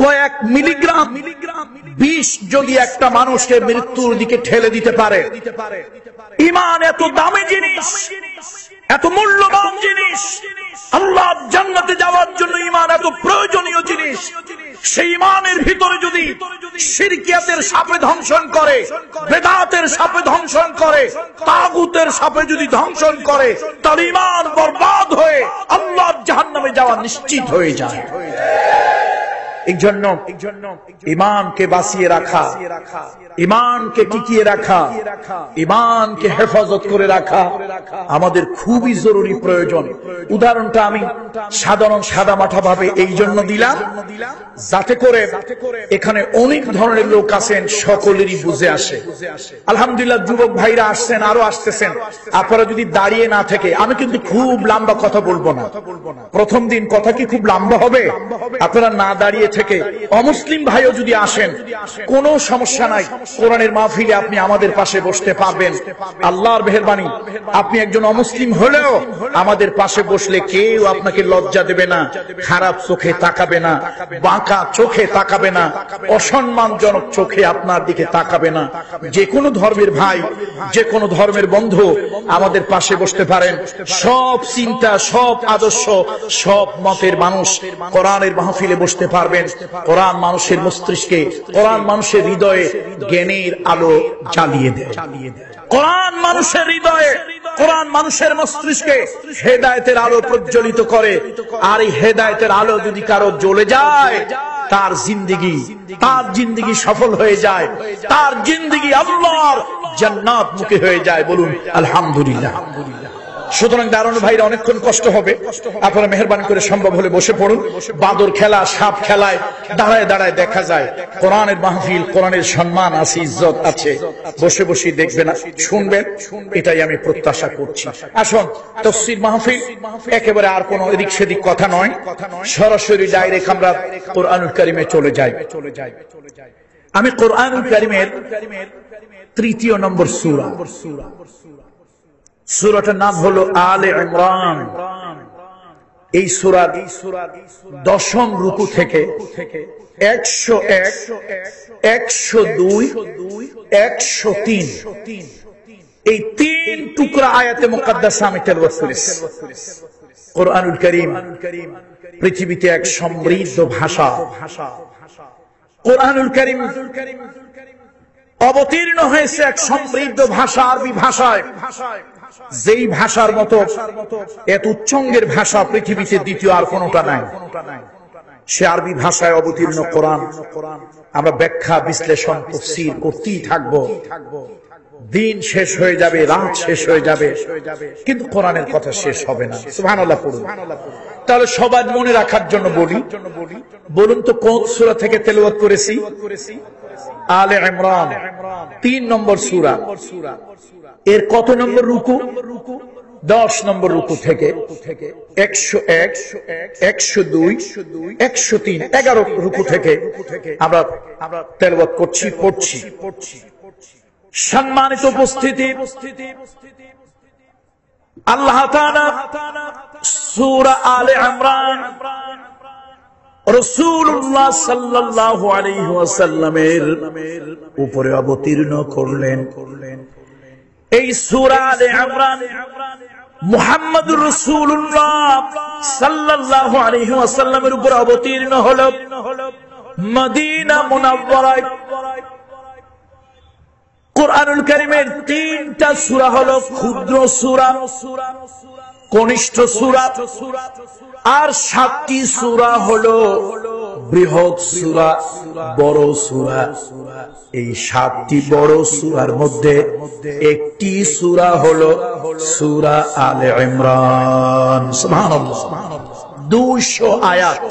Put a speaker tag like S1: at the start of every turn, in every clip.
S1: কয়েক মিলিগ্রাম বিষ যদি একটা মানুষকে মৃত্যুর দিকে ঠেলে দিতে পারে, ঈমান এত দামি জিনিস, এত মূল্যবান জিনিস, আল্লাহর জান্নাতে যাওয়ার জন্য ঈমান এত প্রয়োজনীয় জিনিস। সেই ঈমানের ভিতরে যদি শিরকিয়াতের সাপে ধ্বংসন করে, বেদাতের সাপে ধ্বংসন করে, তাগুতের সাপে যদি ধ্বংসন করে, তার ঈমান বরবাদ হয়ে আল্লাহর জাহান্নামে যাওয়া নিশ্চিত হয়ে যায়। এই জন্য ঈমানকে বাঁচিয়ে রাখা, ঈমানকে টিকিয়ে রাখা, ঈমানকে হেফাজত করে রাখা আমাদের খুবই জরুরি প্রয়োজন। উদাহরণটা আমি সাধারণ সাদামাঠা ভাবে এই জন্য দিলাম যাতে করে এখানে অনেক ধরনের লোক আছেন, সকলেরই বুঝে আসে। আলহামদুলিল্লাহ যুবক ভাইরা আসছেন, আরো আসতেছেন। আপনারা যদি দাঁড়িয়ে না থেকে, আমি কিন্তু খুব লম্বা কথা বলবো না, প্রথম দিন কথা কি খুব লম্বা হবে? আপনারা না দাঁড়িয়ে থেকে অমুসলিম ভাইও যদি আসেন কোনো সমস্যা নাই, কোরআনের মাহফিলে আপনি আমাদের পাশে বসতে পারবেন। আল্লাহর মেহেরবানি, আপনি একজন অমুসলিম হলেও আমাদের পাশে বসলে কেউ আপনাকে লজ্জা দেবে না, খারাপ চোখে তাকাবে না, বাঁকা চোখে তাকাবে না, অসম্মানজনক চোখে আপনার দিকে তাকাবে না। যে কোনো ধর্মের ভাই, যে কোনো ধর্মের বন্ধু আমাদের পাশে বসতে পারেন। সব চিন্তা, সব আদর্শ, সব মতের মানুষ কোরআনের মাহফিলে বসতে পারবেন। কোরআন মানুষের মস্তিষ্কে, কোরআন মানুষের হৃদয়ে জ্ঞানের আলো জ্বালিয়ে দেয়। কোরআন মানুষের হৃদয়ে, কোরআন মানুষের মস্তিষ্কে হেদায়েতের আলো প্রজ্বলিত করে। আর এই হেদায়েতের আলো যদি কারো জ্বলে যায়, তার জিন্দেগি সফল হয়ে যায়, তার জিন্দেগি আল্লাহর জান্নাত মুখী হয়ে যায়। বলুন আলহামদুলিল্লাহ। সুতরাং দাঁড়ানো ভাইরা অনেকক্ষণ কষ্ট হবে, আপনারা মেহেরবানি করে সম্ভব হলে বসে পড়ুন। বাদর খেলা, সাপ খেলায় দাঁড়ায় দাঁড়ায় দেখা যায় কোরআনের মাহফিল, কোরআনের সম্মান আছে, ইজ্জত আছে। বসে বসে দেখবেন, শুনবেন, এটাই আমি প্রত্যাশা করছি। আসুন, তাফসীর মাহফিল একেবারে আর কোনো এদিক সেদিক কথা নয়, সরাসরি ডাইরেক্ট আমরা কোরআনুল কারীমে চলে যাই। আমি কোরআনুল কারীমের 3 নম্বর সূরা, সূরাটার নাম হলো আলে ইমরান। এই সূরার 10ম রুকু থেকে 101, 102, 103 এই 3 টুকরা আয়াতে মুকাদ্দাসা আমি তেলাওয়াত করেছি। কোরআনুল কারীম পৃথিবীতে এক সমৃদ্ধ ভাষা। কোরআনুল কারীম অবতীর্ণ হয়েছে এক সমৃদ্ধ ভাষা, আরবি ভাষায়। যেই ভাষার মতো এত উচ্চাঙ্গের ভাষা পৃথিবীতে দ্বিতীয় আর কোনটা নাই। সে আরবি ভাষায় অবতীর্ণ কোরআন আমরা ব্যাখ্যা, বিশ্লেষণ, তাফসীর করতেই থাকবো। দিন শেষ হয়ে যাবে, রাত শেষ হয়ে যাবে, কিন্তু কোরআনের কথা শেষ হবে না। সুবহানাল্লাহ পড়ুন। তাহলে সবার মনে রাখার জন্য বলুন তো কোন সূরা থেকে তেলাওয়াত করেছি? আলে ইমরান 3 নম্বর সূরা। এর কত নম্বর রুকু? 10 নম্বর রুকু থেকে 101, 102, 103, 11 রুকু থেকে আমরা তেলাওয়াত করছি, পড়ছি। সম্মানিত উপস্থিতি, আল্লাহ তাআলা সূরা আলে ইমরান রাসূলুল্লাহ সাল্লাল্লাহু আলাইহি ওয়াসাল্লামের উপরে অবতীর্ণ করলেন। এই সূরা আলে ইমরান মুহাম্মদুর রাসূলুল্লাহ সাল্লাল্লাহু আলাইহি ওয়াসাল্লামের উপর অবতীর্ণ হলো মদিনা মুনাওয়ারায়। কোরআনুল কারীমের 3টা সূরা হলো ক্ষুদ্র সূরা, কনিষ্ঠ সূরা, আর 7টি সূরা হলো বৃহৎ সূরা, বড় সূরা। এই 7টি বড় সূরার মধ্যে একটি সূরা হলো সূরা আলে ইমরান। সুবহানাল্লাহ। 200 আয়াত।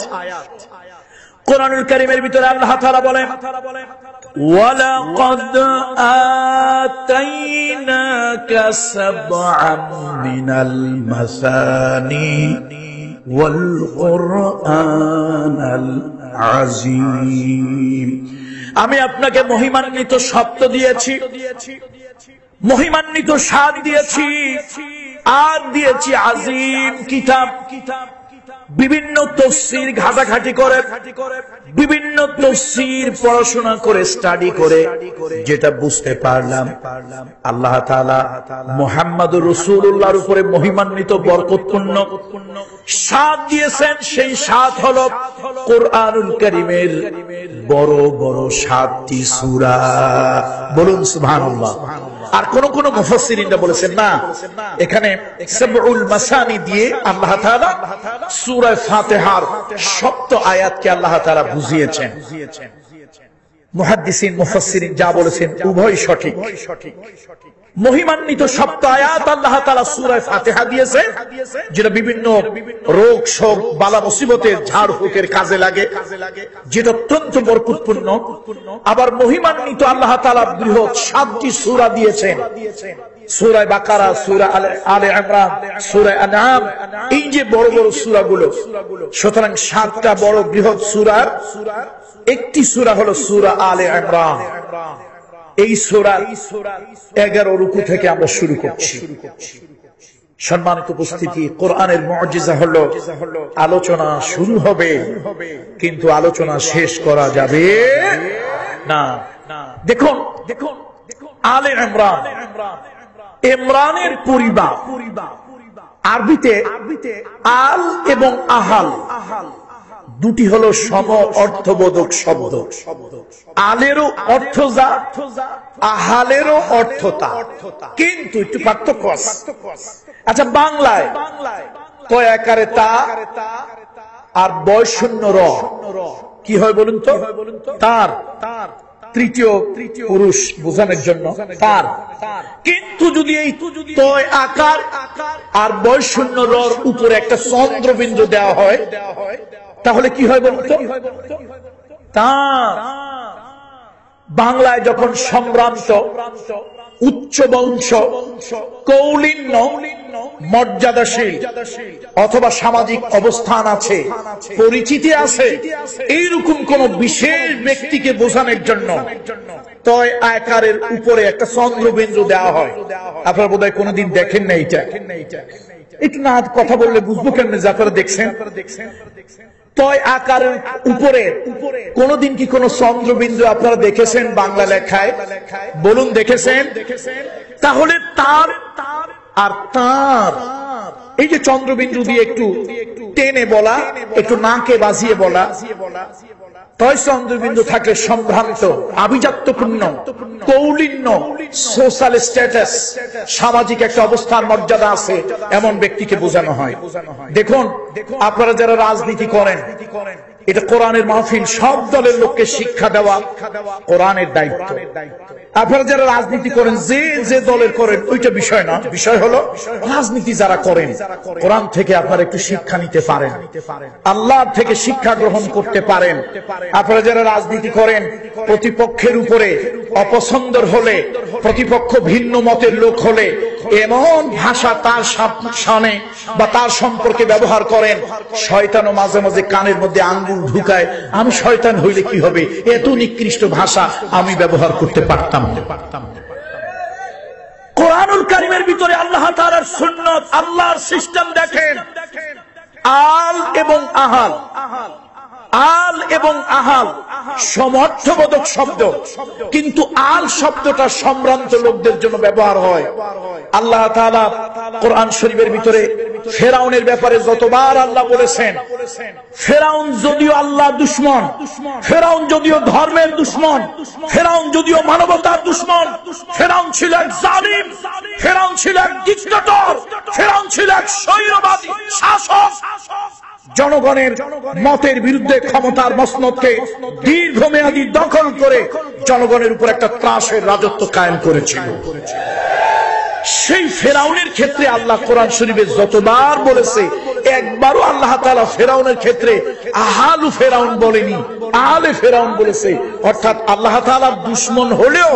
S1: কোরআনুল কারীমের ভিতরে আল্লাহ তাআলা বলেন, وَلَقَدْ آتَيْنَاكَ سَبْعًا مِنَ الْمَثَانِي وَالْقُرْآنَ الْعَظِيمِ। আমি আপনাকে মহিমান্বিত শব্দ দিয়েছি, মহিমান্বিত স্বাদ দিয়েছি, আর দিয়েছি আজিম কিতাব। বিভিন্ন তাফসীর ঘাটাঘাটি করে, বিভিন্ন তাফসীর পড়াশোনা করে, স্টাডি করে যেটা বুঝতে পারলাম, আল্লাহ তাআলা মুহাম্মদুর রাসূলুল্লাহর উপরে মহিমান্বিত বরকতপূর্ণ স্বাদ দিয়েছেন। সেই স্বাদ হলো কোরআনুল কারীমের বড় বড় 7টি সূরা। বলুন সুবহানাল্লাহ। আর কোন মুফাসসিরিনরা বলেছেন না, এখানে সাবউল মাসানি দিয়ে আল্লাহ তাআলা সূরা ফাতিহার সপ্ত আয়াতকে আল্লাহ তাআলা বুঝিয়েছেন। মুহাদ্দিসিন মুফাসসিরিন যা বলেছেন উভয় সঠিক। মহিমান্বিত সপ্ত আয়াত আল্লাহ তাআলা সূরা ফাতিহা দিয়েছে, যেটা বিভিন্ন রোগ শোক বালা মুসিবতের ঝাড় ফুঁকের কাজে লাগে, যেটা অত্যন্ত বরকতপূর্ণ। আবার মহিমান্বিত আল্লাহ তাআলা বৃহৎ 7টি সূরা দিয়েছেন, সূরা বাকারা, সূরা আলে ইমরান, সূরা আনআম, এই যে বড় বড় সূরাগুলো। সুতরাং 7টা বড় বৃহৎ সূরার একটি সূরা হলো সূরা আলে ইমরান। এই সূরার 11 রুকু থেকে আমরা শুরু করছি। সম্মানিত উপস্থিতি, কোরআনের মুজিজা হলো আলোচনা শুরু হবে কিন্তু আলোচনা শেষ করা যাবে না। দেখুন আলে ইমরান, ইমরানের পরিবার, আরবিতে আল এবং আহাল দুটি হলো সম অর্থবোধক শব্দ। আলেরও অর্থ যা, আহালেরও অর্থ তা, কিন্তু একটু পার্থক্য আছে। আচ্ছা, বাংলায় কয় আকারে তা আর বয়শূন্য র কি হয় বলুন তো? তার, তৃতীয় পুরুষ বোঝানোর জন্য তার। কিন্তু যদি এই তয় আকার আর বয়শূন্য রর উপরে একটা চন্দ্রবিন্দু দেওয়া হয় তাহলে কি হয় বলুন তো? তার। বাংলায় যখন সম্ভ্রান্ত, উচ্চ বংশ, কৌলিন্য, মর্যাদাশীল অথবা সামাজিক অবস্থান আছে, পরিচিতি আছে, এইরকম কোন বিশেষ ব্যক্তিকে বোঝানোর জন্য তয় আকারের উপরে একটা চন্দ্রবিন্দু দেওয়া হয়। আপনারা বোধহয় কোনোদিন দেখেন না এইটা। একটু না কথা বললে বুঝবো কেমনে যে আপনারা দেখছেন। তয় আকারের উপরে কোনদিন কি কোন চন্দ্রবিন্দু আপনারা দেখেছেন বাংলা লেখায়? বলুন দেখেছেন? তাহলে তার আর তার, এই যে চন্দ্রবিন্দু দিয়ে একটু টেনে বলা, একটু নাকে বাজিয়ে বলা, তয় চন্দ্রবিন্দু থাকলে সম্ভ্রান্ত, আভিজাত্যপূর্ণ, কৌলিন্য, সোশ্যাল স্ট্যাটাস, সামাজিক একটা অবস্থান মর্যাদা আছে, এমন ব্যক্তিকে বোঝানো হয়। দেখুন, আপনারা যারা রাজনীতি করেন, এটা কোরআনের মাহফিল, সব দলের লোককে শিক্ষা দেওয়া কোরআনের দায়িত্ব। আপনারা যারা রাজনীতি করেন, যে যে দলের করেন ওইটা বিষয় না, বিষয় হলো রাজনীতি যারা করেন কোরআন থেকে আপনারা একটু শিক্ষা নিতে পারেন, আল্লাহ থেকে শিক্ষা গ্রহণ করতে পারেন। আপনারা যারা রাজনীতি করেন, প্রতিপক্ষের উপরে অপছন্দের হলে, প্রতিপক্ষ ভিন্ন মতের লোক হলে এমন ভাষা তার সামনে বা তার সম্পর্কে ব্যবহার করেন, শয়তানও মাঝে মাঝে কানের মধ্যে আঙ্গুল ঢুকায়, আমি শয়তান হইলে কি হবে, এত নিকৃষ্ট ভাষা আমি ব্যবহার করতে পারতাম। কোরআনুল কারীমের ভিতরে আল্লাহ তাআলার সুন্নাত, আল্লাহর সিস্টেম দেখেন। আল এবং আহাল, আল এবং আহাল সমর্থবোধক শব্দ, কিন্তু আল শব্দটা সম্ভ্রান্ত লোকদের জন্য ব্যবহার হয়। আল্লাহ তাআলা কোরআন শরীফের ভিতরে ফেরাউনের ব্যাপারে যতবার আল্লাহ বলেছেন, ফেরাউন যদিও আল্লাহ দুশমন, ফেরাউন যদিও ধর্মের দুশমন, ফেরাউন যদিও মানবতার দুশমন, ফেরাউন ছিল এক জালিম, ফেরাউন ছিল এক ডিক্টেটর, ফেরাউন ছিল এক স্বৈরবাদী শাসক, জনগণের মতের বিরুদ্ধে ক্ষমতার মসনদকে দীর্ঘমেয়াদী দখল করে জনগণের উপর একটা ত্রাসের রাজত্ব কায়েম করেছিল। সেই ফেরাউনের ক্ষেত্রে আল্লাহ কোরআন শরীফে যতবার বলেছে, একবারও আল্লাহ তাআলা ফেরাউনের ক্ষেত্রে আহালু ফেরাউন বলেনি, আলে ফেরাউন বলেছে। অর্থাৎ আল্লাহ তাআলা দুশমন হলেও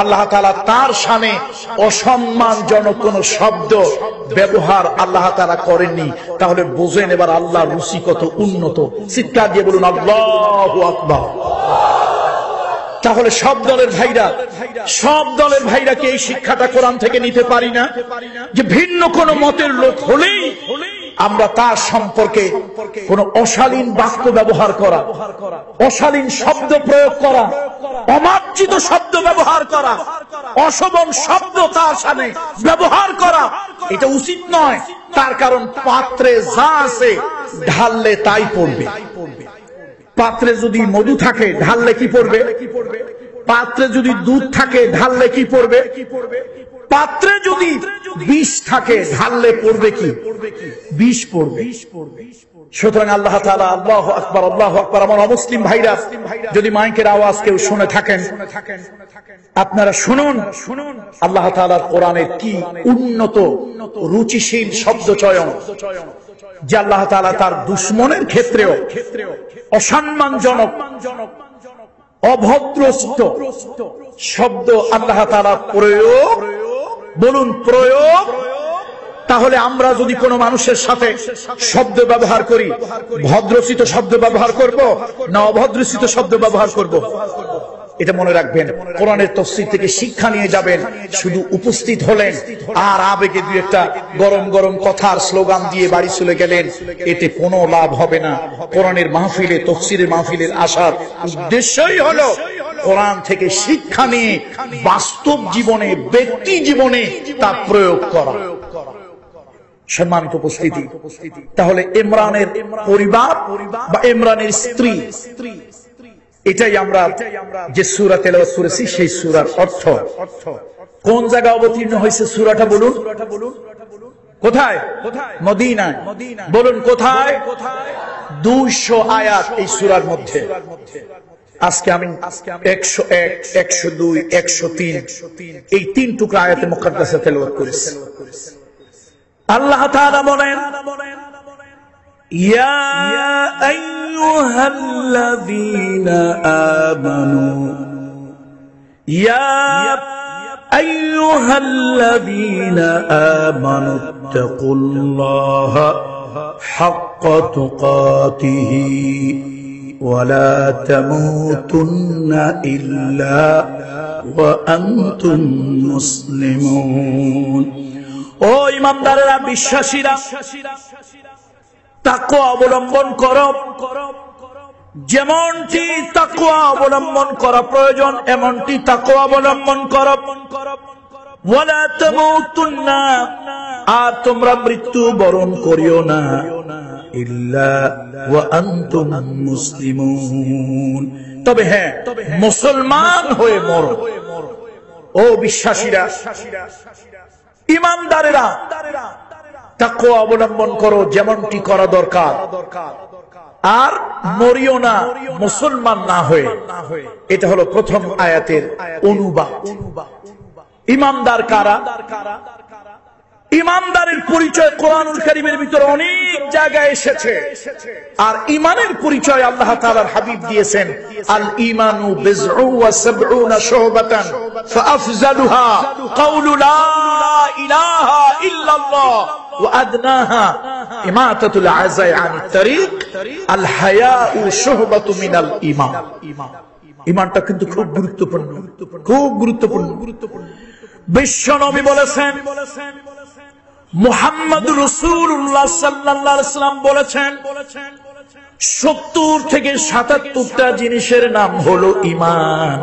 S1: আল্লাহ তাআলা তার শানে অসম্মানজনক কোন শব্দ ব্যবহার আল্লাহ তাআলা করেননি। তাহলে বোঝেন এবার আল্লাহর রুচি কত উন্নত। চিৎকার দিয়ে বলুন আল্লাহু আকবার। তাহলে সব দলের ভাইরা কি এই শিক্ষাটা কোরআন থেকে নিতে পারি না যে ভিন্ন কোন মতের লোক হলেই আমরা তার সম্পর্কে কোন অশালীন বাক্য ব্যবহার করা, অশালীন শব্দ প্রয়োগ করা, অমার্জিত শব্দ ব্যবহার করা, অশোভন শব্দ তার সামনে ব্যবহার করা, এটা উচিত নয়। তার কারণ পাত্রে যা আছে ঢাললে তাই পড়বে। পাত্রে যদি মধু থাকে ঢাললে কি পড়বে? পাত্রে যদি দুধ থাকে ঢাললে কি পড়বে? পাত্রে যদি বিষ থাকে ঢাললে পড়বে কি? বিষ পড়বে। সুতরাং আল্লাহ তাআলা, আল্লাহু আকবার, আল্লাহু আকবার। আমার অমুসলিম ভাইরা, যদি মাইকের আওয়াজ কেউ শুনে থাকেন, আপনারা শুনুন আল্লাহ তাআলার কোরআনের কি উন্নত রুচিশীল শব্দ চয়ন, যে আল্লাহ তাআলা তার দুশমনের ক্ষেত্রেও অসম্মানজনক অভদ্রস্থ শব্দ আল্লাহ তাআলা প্রয়োগ, বলুন প্রয়োগ। তাহলে আমরা যদি কোনো মানুষের সাথে শব্দ ব্যবহার করি, ভদ্রচিত শব্দ ব্যবহার করব না অভদ্রচিত শব্দ ব্যবহার করব? এটা মনে রাখবেন। কোরআনের তাফসীর থেকে শিক্ষা নিয়ে যাবেন। শুধু উপস্থিত হলেন আর আবেগে দুই একটা গরম গরম কথার স্লোগান দিয়ে বাড়ি চলে গেলেন, এতে কোনো লাভ হবে না। কোরআনের মাহফিলে, তাফসীরের মাহফিলের আসার উদ্দেশ্যই হলো কোরআন থেকে শিক্ষা নিয়ে বাস্তব জীবনে, ব্যক্তি জীবনে তা প্রয়োগ করা। সম্মানিত উপস্থিতি, তাহলে ইমরানের পরিবার বা ইমরানের স্ত্রী, এটাই আমরা যে সূরা তেলাওয়াত করেছি সেই সূরার অর্থ। কোন জায়গায় অবতীর্ণ হয়েছে সূরাটা বলুন? কোথায়? মদিনায়। বলুন কোথায়? 200 আয়াত এই সূরার মধ্যে। আজকে আমি 101, 102, 103 এই 3 টুকরা আয়াতে মুকাদ্দাসা তেলাওয়াত করেছি। আল্লাহ তাআলা বলেন, ইয়া আইয়ুহাল্লাযীনা আমানু, ইয়া আইয়ুহাল্লাযীনা আমানু তাকুল্লাহা হাক্কা তুকাতিহি ওয়া লা তামুতুন্না ইল্লা ওয়া আনতুম মুসলিমুন। ও ইমানদারেরা, বিশ্বাসীরা, তাকওয়া অবলম্বন করো। যেমনটি তাকওয়া অবলম্বন করা প্রয়োজন এমনটি তাকওয়া অবলম্বন করো। ওয়ালা তামুতুন্না, আর তোমরা মৃত্যু বরণ করিও না, ইল্লা ওয়া আনতুম মুসলিমুন, তবে হ্যাঁ মুসলমান হয়ে মরো। ও বিশ্বাসীরা, ইমানদারেরা, তাকওয়া অবলম্বন করো যেমনটি করা দরকার, আর মরিও না মুসলমান না হয়ে। এটা হলো প্রথম আয়াতের অনুবাদ। ইমানদার কারা? ইমানদারের পরিচয় কোরআনুল কারীমের ভিতরে অনেক জায়গায় এসেছে, আর ঈমানের পরিচয় আল্লাহ তাআলার হাবিব দিয়েছেন, আল ঈমানু বিজউ ওয়া সাবউনা শুবাতান ফাআফজালুহা কাউলু লা ইলাহা ইল্লাল্লাহ ওয়া আদনাহা ইমাতাতুল আযাই আনিত তারিক আল হায়াউ শুবাতু মিনাল ঈমান। ঈমানটা কিন্তু খুব গুরুত্বপূর্ণ, খুব গুরুত্বপূর্ণ। বিশ্বনবী বলেছেন, মুহাম্মদুর রাসূলুল্লাহ সাল্লাল্লাহু আলাইহি ওয়াসাল্লাম বলেছেন, 70 থেকে 77টা জিনিসের নাম হলো ঈমান।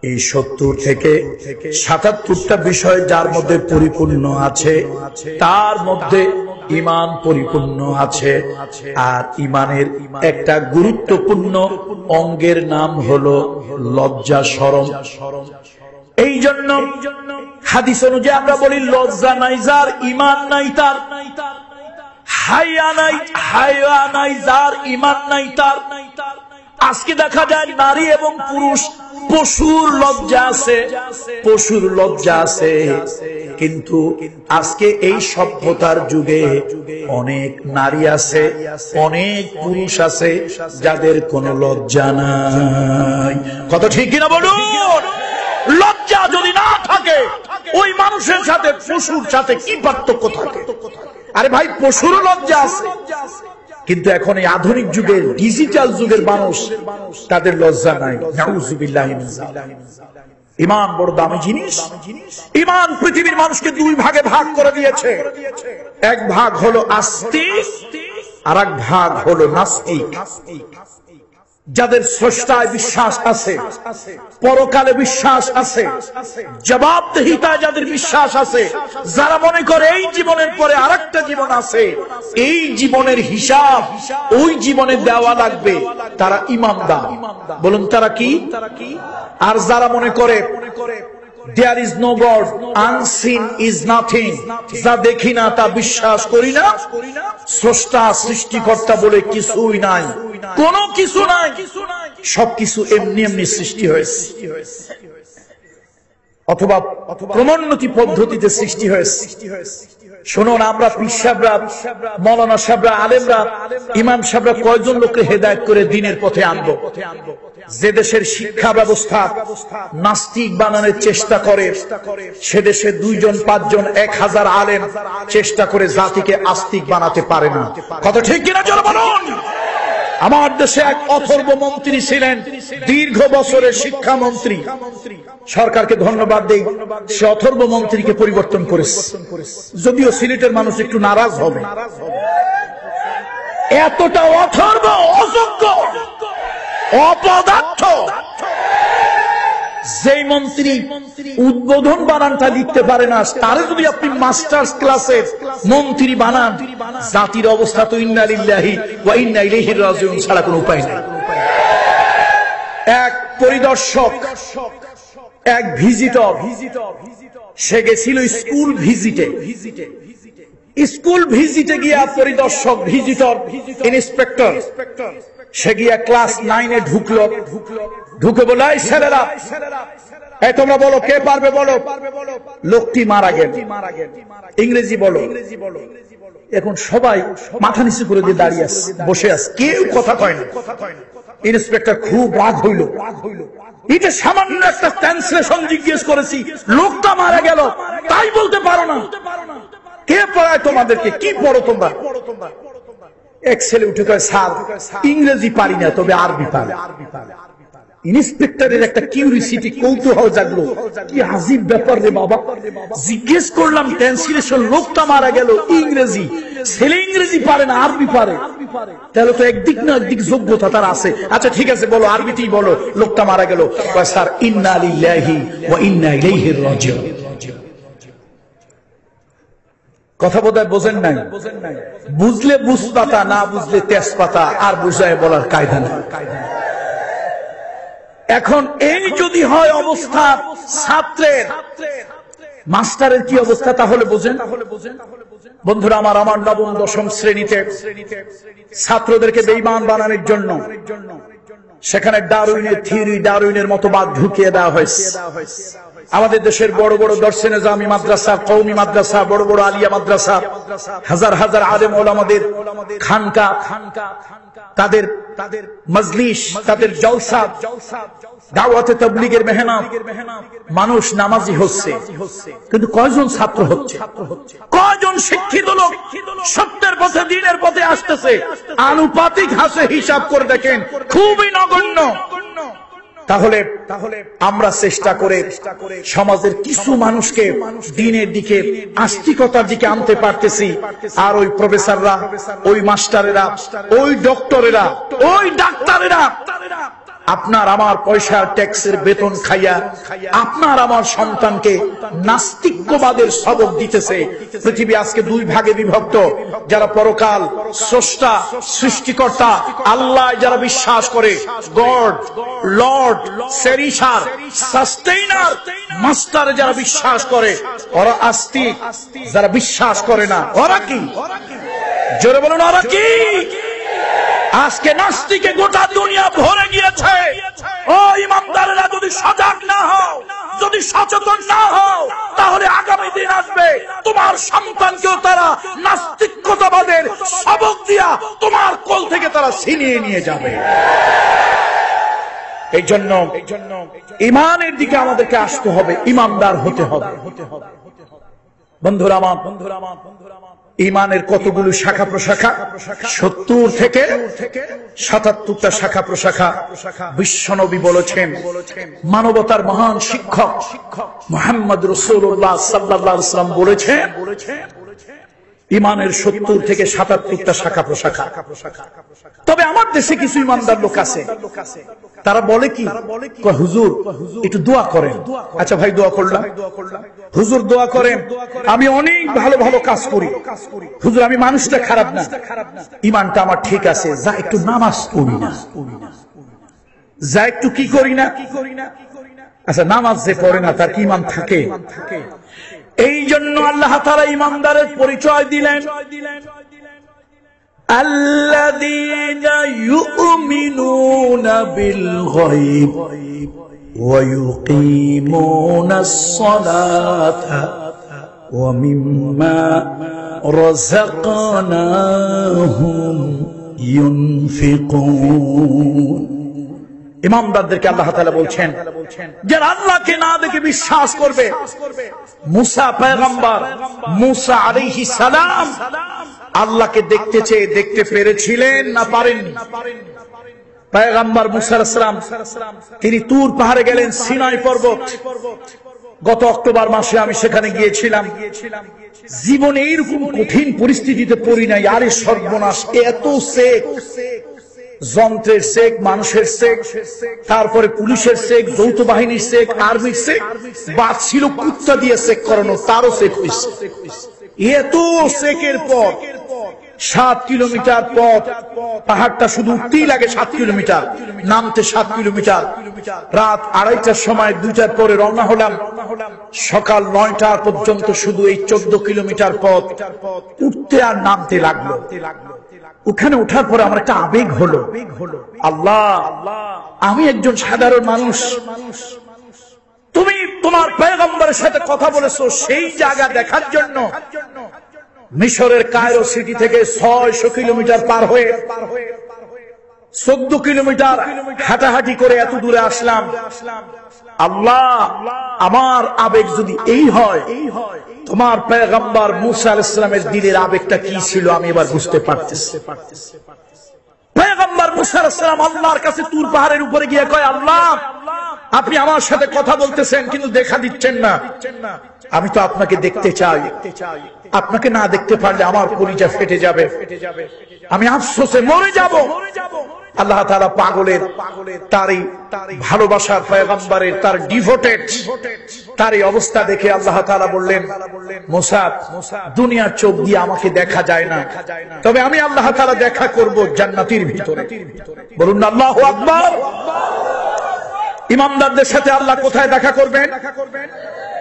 S1: এই 70 থেকে 77টা বিষয় যার মধ্যে পরিপূর্ণ আছে, তার মধ্যে ঈমান পরিপূর্ণ আছে। আর ঈমানের একটা গুরুত্বপূর্ণ অঙ্গের নাম হলো লজ্জা শরম। এই জন্য হাদিস অনুযায়ী আমরা বলি, লজ্জা নাই যার, ঈমান নাই তার। হায়া নাই যার, ঈমান নাই তার। আজকে দেখা যায় নারী এবং পুরুষ পশুর লজ্জা আছে, পশুর লজ্জা আছে, কিন্তু আজকে এই সভ্যতার যুগে অনেক নারী আছে, অনেক পুরুষ আছে যাদের কোনো লজ্জা নাই। কত ঠিক কিনা বলুন? লজ্জা যদি না থাকে, ওই মানুষের সাথে পশুর সাথে কি পার্থক্য থাকে? আরে ভাই, পশুরও লজ্জা আছে, কিন্তু এখন এই আধুনিক যুগের, ডিজিটাল যুগের মানুষ, তাদের লজ্জা নাই। নাউযুবিল্লাহি মিন যালিক। ইমান বড় দামি জিনিস। ইমান পৃথিবীর মানুষকে দুই ভাগে ভাগ করে দিয়েছে। এক ভাগ হলো আস্তিক, আর এক ভাগ হলো নাস্তিক। যাদের স্রষ্টায় বিশ্বাস আছে, পরকালে বিশ্বাস আছে, জবাবদিহিতায় যাদের বিশ্বাস আছে, যারা মনে করে এই জীবনের পরে আরেকটা জীবন আছে, এই জীবনের হিসাব ওই জীবনে দেওয়া লাগবে, তারা ঈমানদার। বলুন তারা কি? আর যারা মনে করে there is no God, unseen is nothing, যা দেখি না তা বিশ্বাস করি না, স্রষ্টা সৃষ্টিকর্তা বলে কিছুই নাই, কোনো কিছু নাই, সবকিছু এমনি এমনি সৃষ্টি হয়েছে, অথবা ক্রমোন্নতি পদ্ধতিতে সৃষ্টি হয়েছে। শুনুন, আমরা পীর সাহেবরা, মৌলানা সাহেবরা, আলেমরা, ইমাম সাহেবরা কয়জন লোককে হেদায়েত করে দিনের পথে আনবো? যে দেশের শিক্ষা ব্যবস্থা নাস্তিক বানানোর চেষ্টা করে, সে দেশে 2 জন 5 জন 1000 আলেম চেষ্টা করে জাতিকে আস্তিক বানাতে পারে না। কথা ঠিক কিনা জোরে বলুন? আমার দেশে এক অথর্ব মন্ত্রী ছিলেন, দীর্ঘ বছরের শিক্ষামন্ত্রী। সরকারকে ধন্যবাদ দেই, সে অথর্ব মন্ত্রীকে পরিবর্তন করেছে। যদিও সিলেটের মানুষ একটু নারাজ হবে, এতটা অথর্ব, অযোগ্য, অপদার্থ যেই মন্ত্রী উদ্বোধন বানানটা লিখতে পারে না, তারে যদি আপনি মাস্টার্স ক্লাসের মন্ত্রী বানান, জাতির অবস্থা তো ইন্না লিল্লাহি ওয়া ইন্না ইলাইহি রাজিউন ছাড়া কোনো উপায় নেই। এক পরিদর্শক, এক ভিজিটর, সে গেছিল স্কুল ভিজিটে। স্কুল ভিজিটে গিয়া পরিদর্শক, ভিজিটর, ইন্সপেক্টর, সে গিয়া ক্লাস 9-এ ঢুকলো। ঢুকে বলে, এই ছেলেরা, এই তোমরা বলো, কে পারবে বলো। লোকটি মারা গেল, ইংরেজি বলো। এখন সবাই মাথা নিচু করে দিয়ে দাঁড়িয়ে আছে, বসে আছে, কেউ কথা কয় না। ইন্সপেক্টর খুব রাগ হইল, এটা সামান্য একটা ট্রান্সলেশন জিজ্ঞেস করেছি, লোকটা মারা গেল, তাই বলতে পারো না? কে পড়ায় তোমাদেরকে? কি পড়ো তোমরা? এক ছেলে উঠে কয়, স্যার ইংরেজি পারি না, তবে আরবি পারি। ইন্সপেক্টরের একটা কিউরিসিটি, কৌতূহল জাগলো, কি আজীব ব্যাপার রে বাবা। জিজ্ঞেস করলাম ট্রান্সলেশন, লোকটা মারা গেল, ইংরেজি, ছেলে ইংরেজি পারে না, আরবি পারে, তাহলে তো একদিক না একদিক যোগ্যতা তার আছে। আচ্ছা ঠিক আছে, বলো, আরবিতেই বলো, লোকটা মারা গেল। স্যার ইন্না লিল্লাহি ওয়া ইন্না ইলাইহি রাজিউন। কথা বোধহয় বোঝেন নাই? বুঝলে বুঝপাতা, না বুঝলে তেজপাতা, আর বুঝায় বলার কায়দা না। এখন এই যদি হয় অবস্থা ছাত্রের, মাস্টারের কি অবস্থা তাহলে বোঝেন। বন্ধুরা আমার, আমার 9ম 10ম শ্রেণীতে ছাত্রদেরকে বেঈমান বানানোর জন্য সেখানে ডারউইনের থিওরি, ডারউইনের মতবাদ ঢুকিয়ে দেওয়া হয়েছে। আমাদের দেশের বড় বড় দর্শে নিজামি মাদ্রাসা, কওমি মাদ্রাসা, বড় বড় আলিয়া মাদ্রাসা, হাজার হাজার আলেম ওলামাদের খানকা, তাদের মজলিস, তাদের জলসা, দাওয়াতে তাবলীগের মেহনত, মানুষ নামাজি হচ্ছে, কিন্তু কয়জন ছাত্র হচ্ছে? কয়জন শিক্ষিত লোক সত্যের পথে, দ্বীনের পথে আসতেছে? আনুপাতিক হাসে হিসাব করে দেখেন, খুবই নগণ্য। তাহলে আমরা চেষ্টা করে সমাজের কিছু মানুষকে দ্বীনের দিকে, আস্তিকতার দিকে আনতে পারতেছি, আর ওই প্রফেসররা, ওই মাস্টারেরা, ওই ডক্টরেরা, ওই ডাক্তারেরা আপনার আমার পয়সার ট্যাক্সের বেতন খাইয়া আপনার আমার সন্তানকে নাস্তিক্যবাদের সবক দিতেছে। পৃথিবী আজকে 2 ভাগে বিভক্ত। যারা পরকাল, স্রষ্টা, সৃষ্টিকর্তা, আল্লাহ যারা বিশ্বাস করে, গড, লর্ড, সেরিশার, সাস্টেইনার, মাস্টার যারা বিশ্বাস করে, ওরা আস্তিক। যারা বিশ্বাস করে না, ওরা কি? জোরে বলুন, ওরা কি? আজকে নাস্তিকে গোটা দুনিয়া ভরে গিয়েছে। ও ইমানদারেরা, যদি সজাগ না হও, যদি সচেতন না হও, তাহলে আগামী দিন আসবে তোমার সন্তানকেও তারা নাস্তিকতাবাদের সবক দিয়া তোমার কোল থেকে তারা ছিনিয়ে নিয়ে যাবে। এই জন্য ঈমানের দিকে আমাদেরকে আসতে হবে, ঈমানদার হতে হবে। বন্ধুরা আমার, ইমানের কতগুলো শাখা প্রশাখা? 70 থেকে 77টা শাখা প্রশাখা। বিশ্বনবী বলেছেন, মানবতার মহান শিক্ষক মুহাম্মদ রাসূলুল্লাহ সাল্লাল্লাহু আলাইহি ওয়াসাল্লাম বলেছেন, ইমানের 70 থেকে 77টা শাখা প্রশাখা। তবে আমার দেশে কিছু ইমানদার লোক আছে, তারা বলে কি, হুজুর একটু দোয়া করেন। আচ্ছা ভাই, দোয়া করলাম। হুজুর দোয়া করেন, আমি অনেক ভালো ভালো কাজ করি। হুজুর আমি মানুষটা খারাপ না, ইমানটা আমার ঠিক আছে, যা একটু নামাজ পড়ি না, যা একটু কি করি না। আচ্ছা, নামাজ যে পড়ে না তার কি ইমান থাকে? এই জন্য আল্লাহ তাআলা ইমানদারের পরিচয় দিলেন, আল্লাযীনা ইউমিনুনা বিল গায়ব ওয়া ইউকিমুনাস সালাতা ওয়া মিম্মা রাযাকনাহুম ইউনফিকুন। ইমামদারদেরকে আল্লাহ তাআলা বলছেন, যারা আল্লাহকে না দেখে বিশ্বাস করবে। মুসা পয়গম্বর, মুসা আলাইহিস সালাম আল্লাহকে দেখতে চেয়ে দেখতে পেরেছিলেন না পারেননি? পয়গম্বর মুসা আলাইহিস সালাম তিনি তুর পাহাড়ে গেলেন, সিনাই পর্বত। গত অক্টোবর মাসে আমি সেখানে গিয়েছিলাম। জীবনে এইরকম কঠিন পরিস্থিতিতে পড়ি নাই। আরে সর্বনাশ, এত শেখ, যন্ত্রের শেখ, মানুষের শেখ, তারপরে পুলিশের শেখ, যৌথ বাহিনীর শেখ, আর্মির শেখ, বাদ ছিল কুত্তা দিয়ে শেখ করানো, তারও শেখ হয়েছে। এত শেখের পর 7 কিলোমিটার পথ, পাহাড়টা শুধু উঠতেই লাগে 7 কিলোমিটার, নামতে 7 কিলোমিটার। রাত 2:30টার সময় 2টার পরে রওনা হলাম। সকাল 9টা পর্যন্ত শুধু এই 14 কিলোমিটার পথ উঠতে আর নামতে লাগলো। ওখানে ওঠার পরে আমার একটা আবেগ হলো, আল্লাহ, আমি একজন সাধারণ মানুষ, তুমি তোমার পয়গম্বরের সাথে কথা বলেছো সেই জায়গা দেখার জন্য মিশরের কায়রো সিটি থেকে 600 কিলোমিটার পার হয়ে 14 কিলোমিটার হাঁটাহাঁটি করে এত দূরে আসলাম। আল্লাহ, আমার আবেগ যদি এই হয়, তোমার পয়গম্বর মুসা আলাইহিস সালামের দিলের আবেগটা কি ছিল আমি এবার বুঝতে পারতেছি। পয়গম্বর মুসা আলাইহিস সালাম আল্লাহর কাছে তুর পাহাড়ের উপরে গিয়ে কয়, আল্লাহ, আপনি আমার সাথে কথা বলতেছেন কিন্তু দেখা দিচ্ছেন না, আমি তো আপনাকে দেখতে চাই, আপনাকে না দেখতে পারলে আমার কলিজা ফেটে যাবে, আমি আফসোসে মরে যাব। আল্লাহ তাআলা পাগলের, তারই ভালোবাসার পয়গম্বরের, তার ডিভোটেড, তার এই অবস্থা দেখে আল্লাহ তাআলা বললেন, মুসা, দুনিয়ার চোখ দিয়ে আমাকে দেখা যায় না, তবে আমি আল্লাহ তাআলা দেখা করব জান্নাতের ভিতরে। বলুন আল্লাহু আকবার। ইমানদারদের সাথে আল্লাহ কোথায় দেখা করবেন?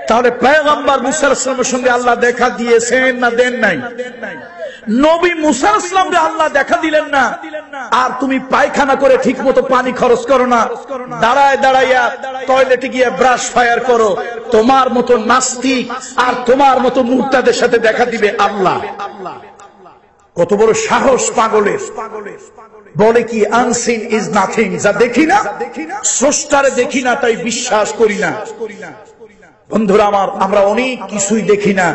S1: তাহলে পয়গম্বর মুসা আলাইহিস সালামের সঙ্গে আল্লাহ দেখা দিয়েছেন না দেন নাই? নবী মুসা আলাইহিস সালামকে আল্লাহ দেখা দিলেন না, আর তুমি পায়খানা করে ঠিক মতো পানি খরচ করো না, দাঁড়ায় দাঁড়াইয়া টয়লেটে গিয়ে ব্রাশ ফায়ার করো, তোমার মতো নাস্তিক আর তোমার মতো মুরতাদের সাথে দেখা দিবে আল্লাহ। কত বড় সাহস পাগলের! বলে কি, আনসিন ইজ নাথিং, যা দেখি না, স্রষ্টারে দেখি না তাই বিশ্বাস করি না। বন্ধুরা আমার, আমরা অনেক কিছুই দেখি না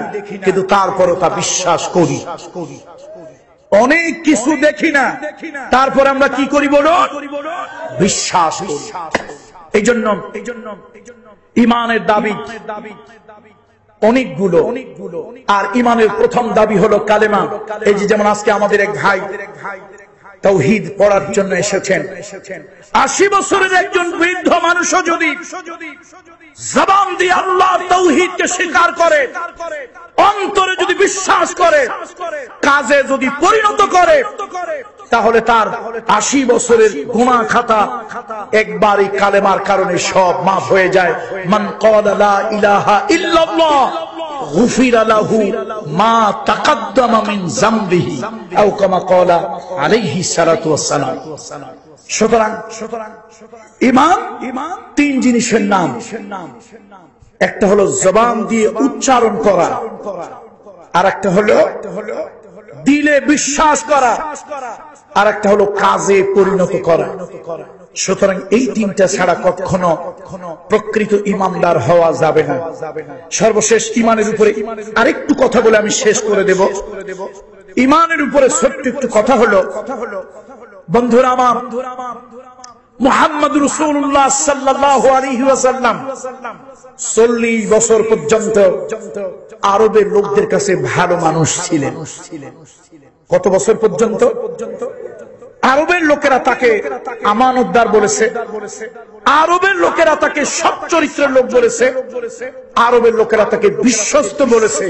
S1: কিন্তু তারপরও তা বিশ্বাস করি। অনেক কিছু দেখি না, তারপর আমরা কি করি বলো? বিশ্বাস করি। এই জন্য ইমানের দাবি অনেকগুলো, আর ইমানের প্রথম দাবি হলো কালেমা। এই যে যেমন আজকে আমাদের এক ভাই তাওহীদ পড়ার জন্য এসেছেন, 80 বছরের একজন বৃদ্ধ মানুষও যদি জবান দিয়ে আল্লাহ তাওহীদকে স্বীকার করে, অন্তরে যদি বিশ্বাস করে, কাজে যদি পরিণত করে, তাহলে তার 80 বছরের গুনাহ খাতা একবারই কালেমার কারণে সব মাফ হয়ে যায়। মান ক্বালা লা ইলাহা ইল্লাল্লাহ গুফিরা লাহু মা তাকাদ্দামা মিন যামবিহি আও কামা ক্বালা আলাইহিস সালাতু ওয়াস সালাম। সুতরাং ঈমান 3 জিনিসের নাম। একটা হলো জবান দিয়ে উচ্চারণ করা, আর একটা হলো দিলে বিশ্বাস করা, আর একটা হলো কাজে পরিণত করা। সুতরাং এই তিনটা ছাড়া কখনো প্রকৃত ইমানদার হওয়া যাবে না। সর্বশেষ ইমানের উপরে আরেকটু কথা বলে আমি শেষ করে দেব। ইমানের উপরে ছোট্ট একটু কথা হলো, বন্ধুরা আমার, মুহাম্মদ রাসূলুল্লাহ সাল্লাল্লাহু আলাইহি ওয়াসাল্লাম 40 বছর পর্যন্ত আরবের লোকদের কাছে ভালো মানুষ ছিলেন। কত বছর পর্যন্ত? আরবের লোকেরা তাকে আমানতদার বলেছে, আরবের লোকেরা তাকে সৎ চরিত্রের লোক বলেছে, আরবের লোকেরা তাকে বিশ্বস্ত বলেছে,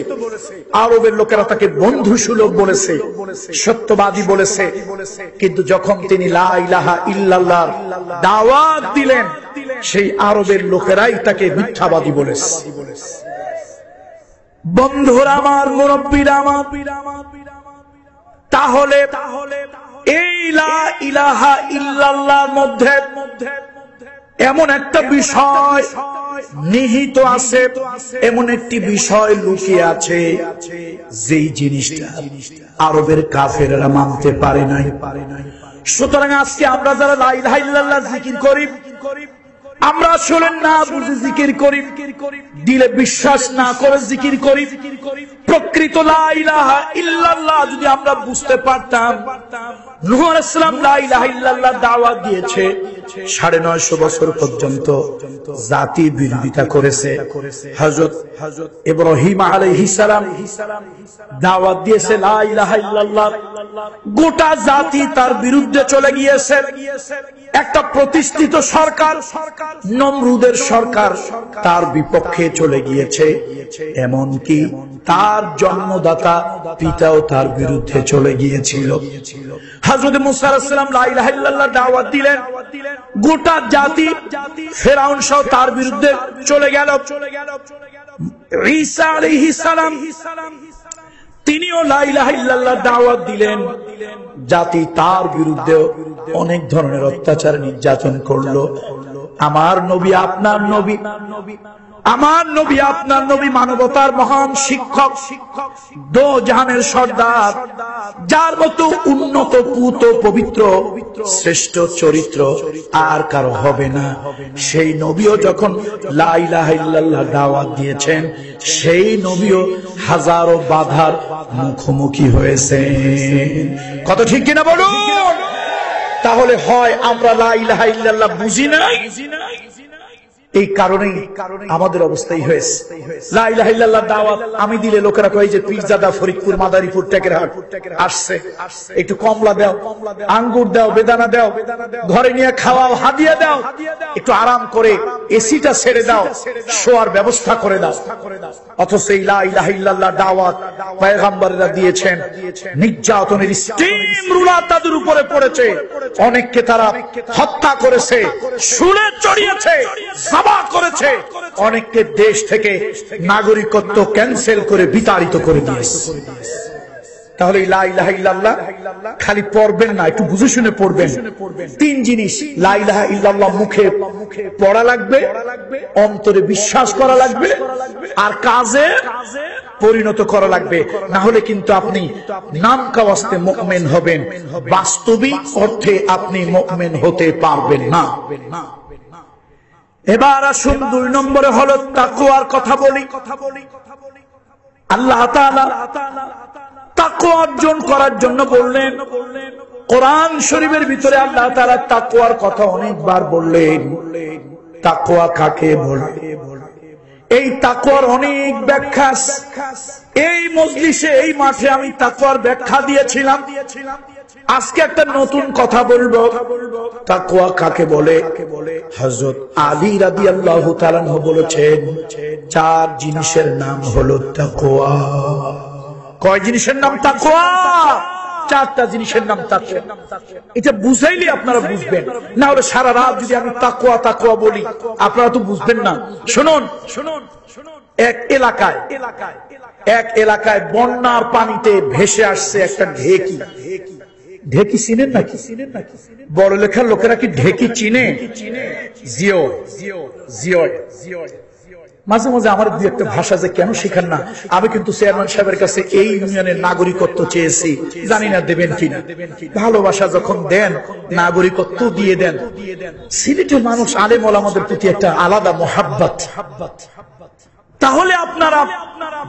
S1: আরবের লোকেরা তাকে বন্ধুসুলভ বলেছে, সত্যবাদী বলেছে। কিন্তু যখন তিনি লা ইলাহা ইল্লাল্লাহর দাওয়াত দিলেন, সেই আরবের লোকেরাই তাকে মিথ্যাবাদী বলেছে। বন্ধুরা আমার, মুরব্বিরা আমার, তাহলে এই লা ইলাহা ইল্লাল্লাহর মধ্যে এমন একটা বিষয় নিহিত আছে, এমন একটি বিষয় লুকিয়ে আছে, যেই জিনিসটা আরবের কাফেররা মানতে পারে নাই। সুতরাং আজকে আমরা যারা লা ইলাহা ইল্লাল্লাহ জিকির করি, আমরা আসলে না বুঝে জিকির করি, দিলে বিশ্বাস না করে জিকির করি। প্রকৃত লা ইলাহা ইল্লাল্লাহ যদি আমরা বুঝতে পারতাম, নূহ আলাইহিস সালাম লা ইলাহা ইল্লাল্লাহ দাওয়াত দিয়েছে, 950 বছর পর্যন্ত জাতি বিরোধিতা করেছে। হযরত ইব্রাহিম আলাইহিস সালাম দাওয়াত দিয়েছে লা ইলাহা ইল্লাল্লাহ, গোটা জাতি তার বিরুদ্ধে চলে গিয়েছে। একটা প্রতিষ্ঠিত সরকার, নমরুদের সরকার, তার বিপক্ষে চলে গিয়েছে। এমনকি তার জন্মদাতা পিতাও তার বিরুদ্ধে চলে গিয়েছিল। হযরত মুসা আলাইহিস সালাম লা ইলাহা ইল্লাল্লাহ দাওয়াত দিলেন, গোটা জাতি ফেরাউন সহ তার বিরুদ্ধে চলে গেল। ঈসা আলাইহিস সালাম তিনিও লা ইলাহা ইল্লাল্লাহ দাওয়াত দিলেন, জাতি তার বিরুদ্ধে অনেক ধরনের অত্যাচার নির্যাতন করলো। আমার নবী আপনার নবী, আমার নবী আপনার নবী মানবতার মহান শিক্ষক, দো জাহানের সর্দার, যার মতো উন্নত পুত পবিত্র শ্রেষ্ঠ চরিত্র আর কারো হবে না। সেই নবীও যখন লা ইলাহা ইল্লাল্লাহ দাওয়াত দিয়েছেন, সেই নবীও হাজারো বাধার মুখোমুখি হয়েছেন। কত ঠিক কিনা বলুন? তাহলে হয় আমরা লা ইলাহা ইল্লাল্লাহ বুঝি না, এই কারণেই আমাদের অবস্থাই হয়েছে। লা ইলাহা ইল্লাল্লাহ দাওয়াত আমি দিলে লোকেরা কয় যে পীরজাদা, ফরিদপুর, মাদারীপুর, টেকেরহাট আসছে, একটু কমলা দাও, আঙ্গুর দাও, বেদানা দাও, ঘরে নিয়ে খাওয়াও, হাদিয়া দাও, একটু আরাম করে এসিটা ছেড়ে দাও, শোয়ার ব্যবস্থা করে দাও। অথচ এই লা ইলাহা ইল্লাল্লাহ দাওয়াত পয়গম্বররা দিয়েছেন, নির্যাতনের স্টিম রুলার তাদের উপরে পড়েছে, অনেককে তারা হত্যা করেছে, শুলে চড়িয়েছে, করেছে, অনেককে দেশ থেকে নাগরিকত্ব ক্যান্সেল করে বিতাড়িত করে দিয়েছে। তাহলে লা ইলাহা ইল্লাল্লাহ খালি পড়বেন না, একটু বুঝে শুনে পড়বেন। তিন জিনিস লা ইলাহা ইল্লাল্লাহ মুখে পড়া লাগবে, অন্তরে বিশ্বাস করা লাগবে, আর কাজে পরিণত করা লাগবে। না হলে কিন্তু আপনি নাম কাওয়াস্তে মুমিন হবেন, বাস্তবিক অর্থে আপনি মুমিন হতে পারবেন না। এবার আসুন 2 নম্বরে হলো তাকওয়ার কথা বলি। আল্লাহ তাআলা তাকওয়া অর্জন করার জন্য বললেন, কোরআন শরীফের ভিতরে আল্লাহ তাআলা তাকওয়ার কথা অনেকবার বললেন। তাকওয়া কাকে বলে? এই তাকওয়ার অনেক ব্যাখ্যা। এই মজলিসে, এই মাঠে আমি তাকওয়ার ব্যাখ্যা দিয়েছিলাম। আজকে একটা নতুন কথা বলবো। তাকওয়া কাকে বলে? হযরত আলী রাদিয়াল্লাহু তাআলা আনহু বলেছেন, 4 জিনিসের নাম হলো তাকওয়া। কয় জিনিসের নাম তাকওয়া? 4টা জিনিসের নাম তাকওয়া। এটা বুঝাইলে আপনারা বুঝবেন, না হলে সারা রাত যদি আমি তাকওয়া তাকওয়া বলি আপনারা তো বুঝবেন না। শুনুন, এক এলাকায় বন্যার পানিতে ভেসে আসছে একটা ঢেকি। ঢেকি চিনেন নাকি? বড় লেখার লোকেরা কি ঢেকি চিনে? জিও মাঝে মাঝে আমার দুই একটা ভাষা যে কেন শিখেন না, আমি কিন্তু চেয়ারম্যান সাহেবের কাছে এই ইউনিয়নের নাগরিকত্ব চেয়েছি, জানি না দেবেন কিনা। ভালোবাসা যখন দেন নাগরিকত্ব দিয়ে দেন। সিলেটের মানুষ আলেম ওলামাদের প্রতি একটা আলাদা মোহাব্বত। তাহলে আপনারা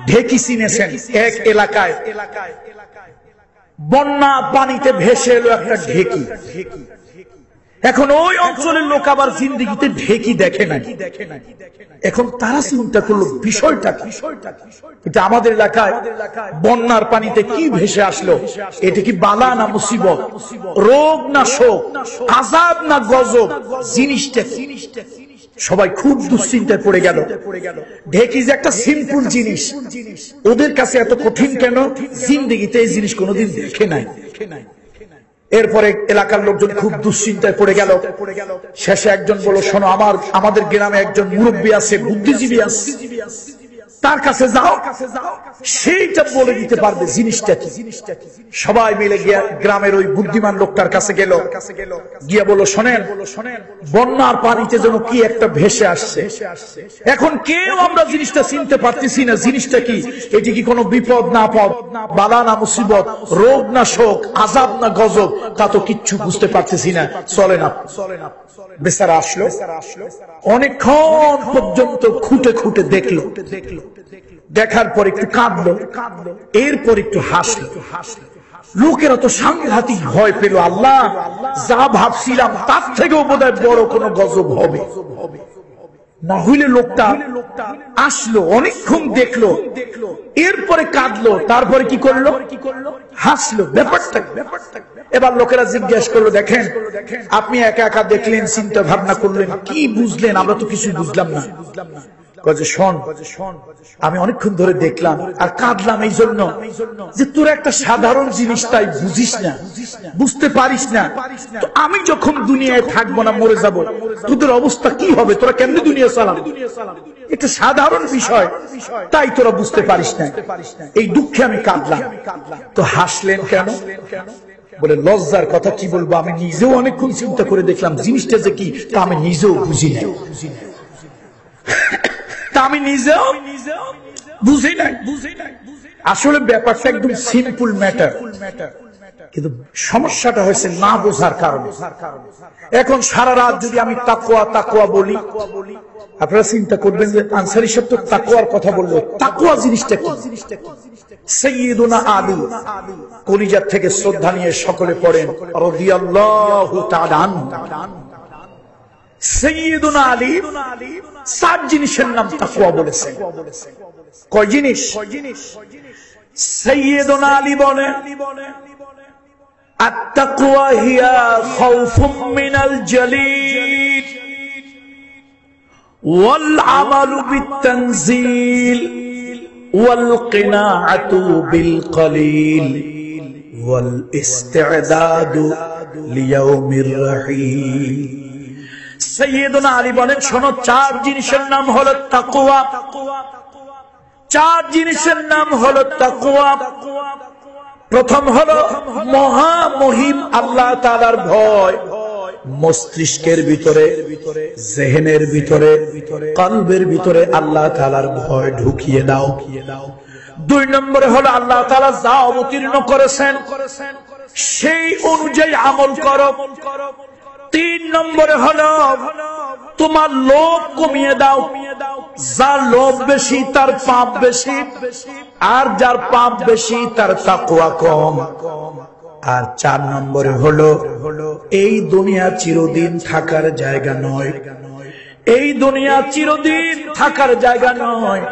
S1: ঢেকি চিনেছেন, এক এলাকায় বন্যা পানিতে ভেসে এলো একটা ঢেকি। এখন ওই অঞ্চলের লোক আবার জিন্দেগিতে ঢেকি দেখে নাই। এখন তারা চিন্তা করলো বিষয়টা কি, এটা আমাদের এলাকায় বন্যার পানিতে কি ভেসে আসলো, এটা কি বালা না মুসিবত, রোগ না শোক, আযাব না গজব, জিনিসটা সবাই খুব দুশ্চিন্তায় পড়ে গেল। ঢেকি যে একটা সিম্পল জিনিস, ওদের কাছে এত কঠিন কেন? জিন্দেগিতে এই জিনিস কোনোদিন দেখে নাই। এরপরে এলাকার লোকজন খুব দুশ্চিন্তায় পড়ে গেল। শেষে একজন বলল, শোনো, আমাদের গ্রামে একজন মুরব্বী আছে, বুদ্ধিজীবী আছে, তার কাছে যাও, সেইটা বলে দিতে পারবে জিনিসটা কি। সবাই মিলে গিয়ে গ্রামের ওই বুদ্ধিমান লোকটার কাছে গেল, গিয়ে বলল, শোনেন, বন্যার পানিতে যেন কি একটা ভেসে আসছে। এখন কেউ আমরা জিনিসটা চিনতে পারতেছি না, জিনিসটা কি, এটি কি কোনো বিপদ না আপদ, বালা না মুসিবত, রোগ না শোক, আযাব না গজব, তা তো কিচ্ছু বুঝতে পারতেছি না। চলে না। বেচারা আসলো, অনেকক্ষণ পর্যন্ত খুঁটে খুঁটে দেখলো, দেখার পর একটু কাঁদলো, এরপর একটু হাসলো। লোকেরা তো সাংঘাতিক ভয় পেল, আল্লাহ, যা ভাবছিলাম তার থেকেও বোধহয় বড় কোনো গজব হবে। না হইলে লোকটা আসলো, অনেকক্ষণ দেখলো, এরপরে কাঁদলো, তারপরে কি করলো, হাসলো। ব্যাপারটা এবার লোকেরা জিজ্ঞেস করলো, দেখেন, আপনি একা একা দেখলেন, চিন্তা ভাবনা করলেন, কি বুঝলেন? আমরা তো কিছু বুঝলাম না। শোন, আমি অনেকক্ষণ ধরে দেখলাম আর কাঁদলাম এই জন্য যে তোর একটা সাধারণ জিনিসটাই বুঝিস না, বুঝতে পারিস না। তো আমি যখন দুনিয়ায় থাকবো না, মরে যাব, তোদের অবস্থা কি হবে? তোরা কেমনে দুনিয়া চালাবি? এটা সাধারণ বিষয়, তাই তোরা বুঝতে পারিস না। এই দুঃখে আমি কাঁদলাম। তো হাসলেন কেন? বলে, লজ্জার কথা কি বলবো, আমি নিজেও অনেকক্ষণ চিন্তা করে দেখলাম জিনিসটা যে কি তা আমি নিজেও বুঝি না, আমি নিজেও বুঝি নাই। আসলে ব্যাপারটা একদম সিম্পল ম্যাটার, কিন্তু সমস্যাটা হয়েছে না বোঝার কারণে। এখন সারা রাত যদি আমি তাকওয়া তাকওয়া বলি, আপনারা চিন্তা করবেন যে আনসারী সাহেব তো তাকওয়ার কথা বললো, তাকওয়া জিনিসটা কি? সাইয়্যিদুনা আলী, কলিজার থেকে শ্রদ্ধা নিয়ে সকলে পড়েন রাদিয়াল্লাহু তাআলা আনহু। সাইয়্যিদুনা আলী 7 জিনিসের নাম তাকওয়া বলেছেন। কয় জিনিস? সাইয়্যিদুনা আলী বলেন, আত-তাকওয়া হিয়া খাউফুম মিনাল জালিল ওয়াল আমালু বিত-তানজিল ওয়াল কিনাআতু বিল কলিল ওয়াল ইস্তি'দাদু লিয়াউমির রহিম। সাইয়্যিদুনা আলী বলেন, শোনো, 4 জিনিসের নাম হলো তাকওয়া। 4 জিনিসের নাম হলো তাকওয়া। প্রথম হলো মহামহিম আল্লাহ তাআলার ভয়, মস্তিষ্কের ভিতরে, জেহেনের ভিতরে, কলবের ভিতরে আল্লাহ তাআলার ভয় ঢুকিয়ে দাও। 2 নম্বরে হলো আল্লাহ তাআলা যা অবতীর্ণ করেছেন সেই অনুযায়ী আমল করো। 3 নম্বরে হলো তোমার লোভ কমিয়ে দাও, যার লোভ বেশি তার পাপ বেশি, আর যার পাপ বেশি তার তাকওয়া কম। আর 4 নম্বরে হলো এই দুনিয়া চিরদিন থাকার জায়গা নয়, এই দুনিয়া চিরদিন থাকার জায়গা নয়,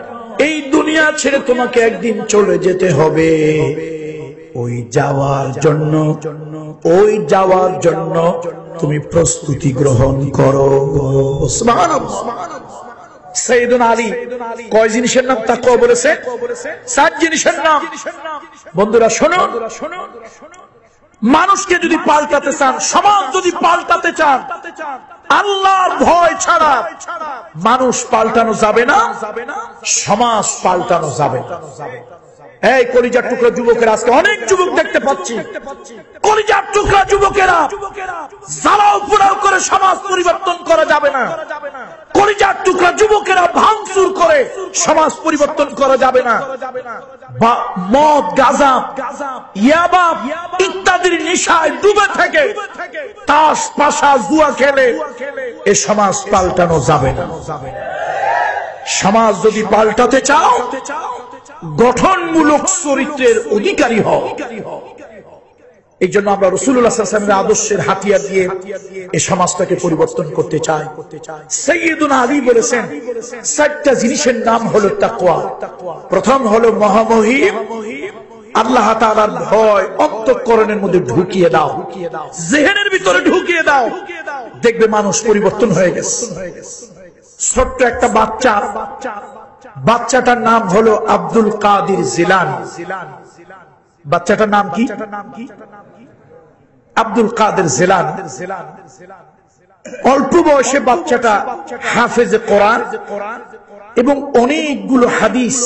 S1: এই দুনিয়া ছেড়ে তোমাকে একদিন চলে যেতে হবে। ওই যাওয়ার জন্য তুমি প্রস্তুতি গ্রহণ করো। সুবহানাল্লাহ। সাইয়্যিদুনা আলী কয় জিনিসের নাম তাকওয়া বলেছে? 7 জিনিসের নাম। বন্ধুরা শোনো, মানুষকে যদি পাল্টাতে চান, সমাজ যদি পাল্টাতে চান, আল্লাহর ভয় ছাড়া মানুষ পাল্টানো যাবে না, সমাজ পাল্টানো যাবে না। এই কলিজার টুকরা যুবকেরা, আজকে অনেক যুবক দেখতে পাচ্ছি, কলিজার টুকরা যুবকেরা জ্বালাও পোড়াও করে সমাজ পরিবর্তন করা যাবে না। কলিজার টুকরা যুবকেরা ভাঙচুর করে করে সমাজ পরিবর্তন করা যাবে না। মদ, গাঁজা, ইয়াবা ইত্যাদির নেশায় ডুবে থেকে তাস, পাশা, জুয়া খেলে এ সমাজ পাল্টানো যাবে না। সমাজ যদি পাল্টাতে চাও, গঠনমূলক চরিত্রের অধিকারী হও। এই জন্য আমরা রাসূলুল্লাহ সাল্লাল্লাহু আলাইহি ওয়াসাল্লামের আদর্শের হাতিয়ার দিয়ে এই সমাজটাকে পরিবর্তন করতে চাই। সাইয়্যিদুনা আলী বলেছেন, চারটা জিনিসের নাম হলো তাকওয়া। প্রথম হলো মহামহিম আল্লাহ তাআলার ভয় অন্তঃকরণের মধ্যে ঢুকিয়ে দাও, জেহেনের ভিতরে ঢুকিয়ে দাও, দেখবে মানুষ পরিবর্তন হয়ে গেছে। ছোট্ট একটা বাচ্চা, বাচ্চাটার নাম হলো আব্দুল কাদের জিলানী। বাচ্চাটার নাম কি? আব্দুল কাদের জিলানী। অল্প বয়সে বাচ্চাটা হাফেজে কোরআন এবং অনেকগুলো হাদিস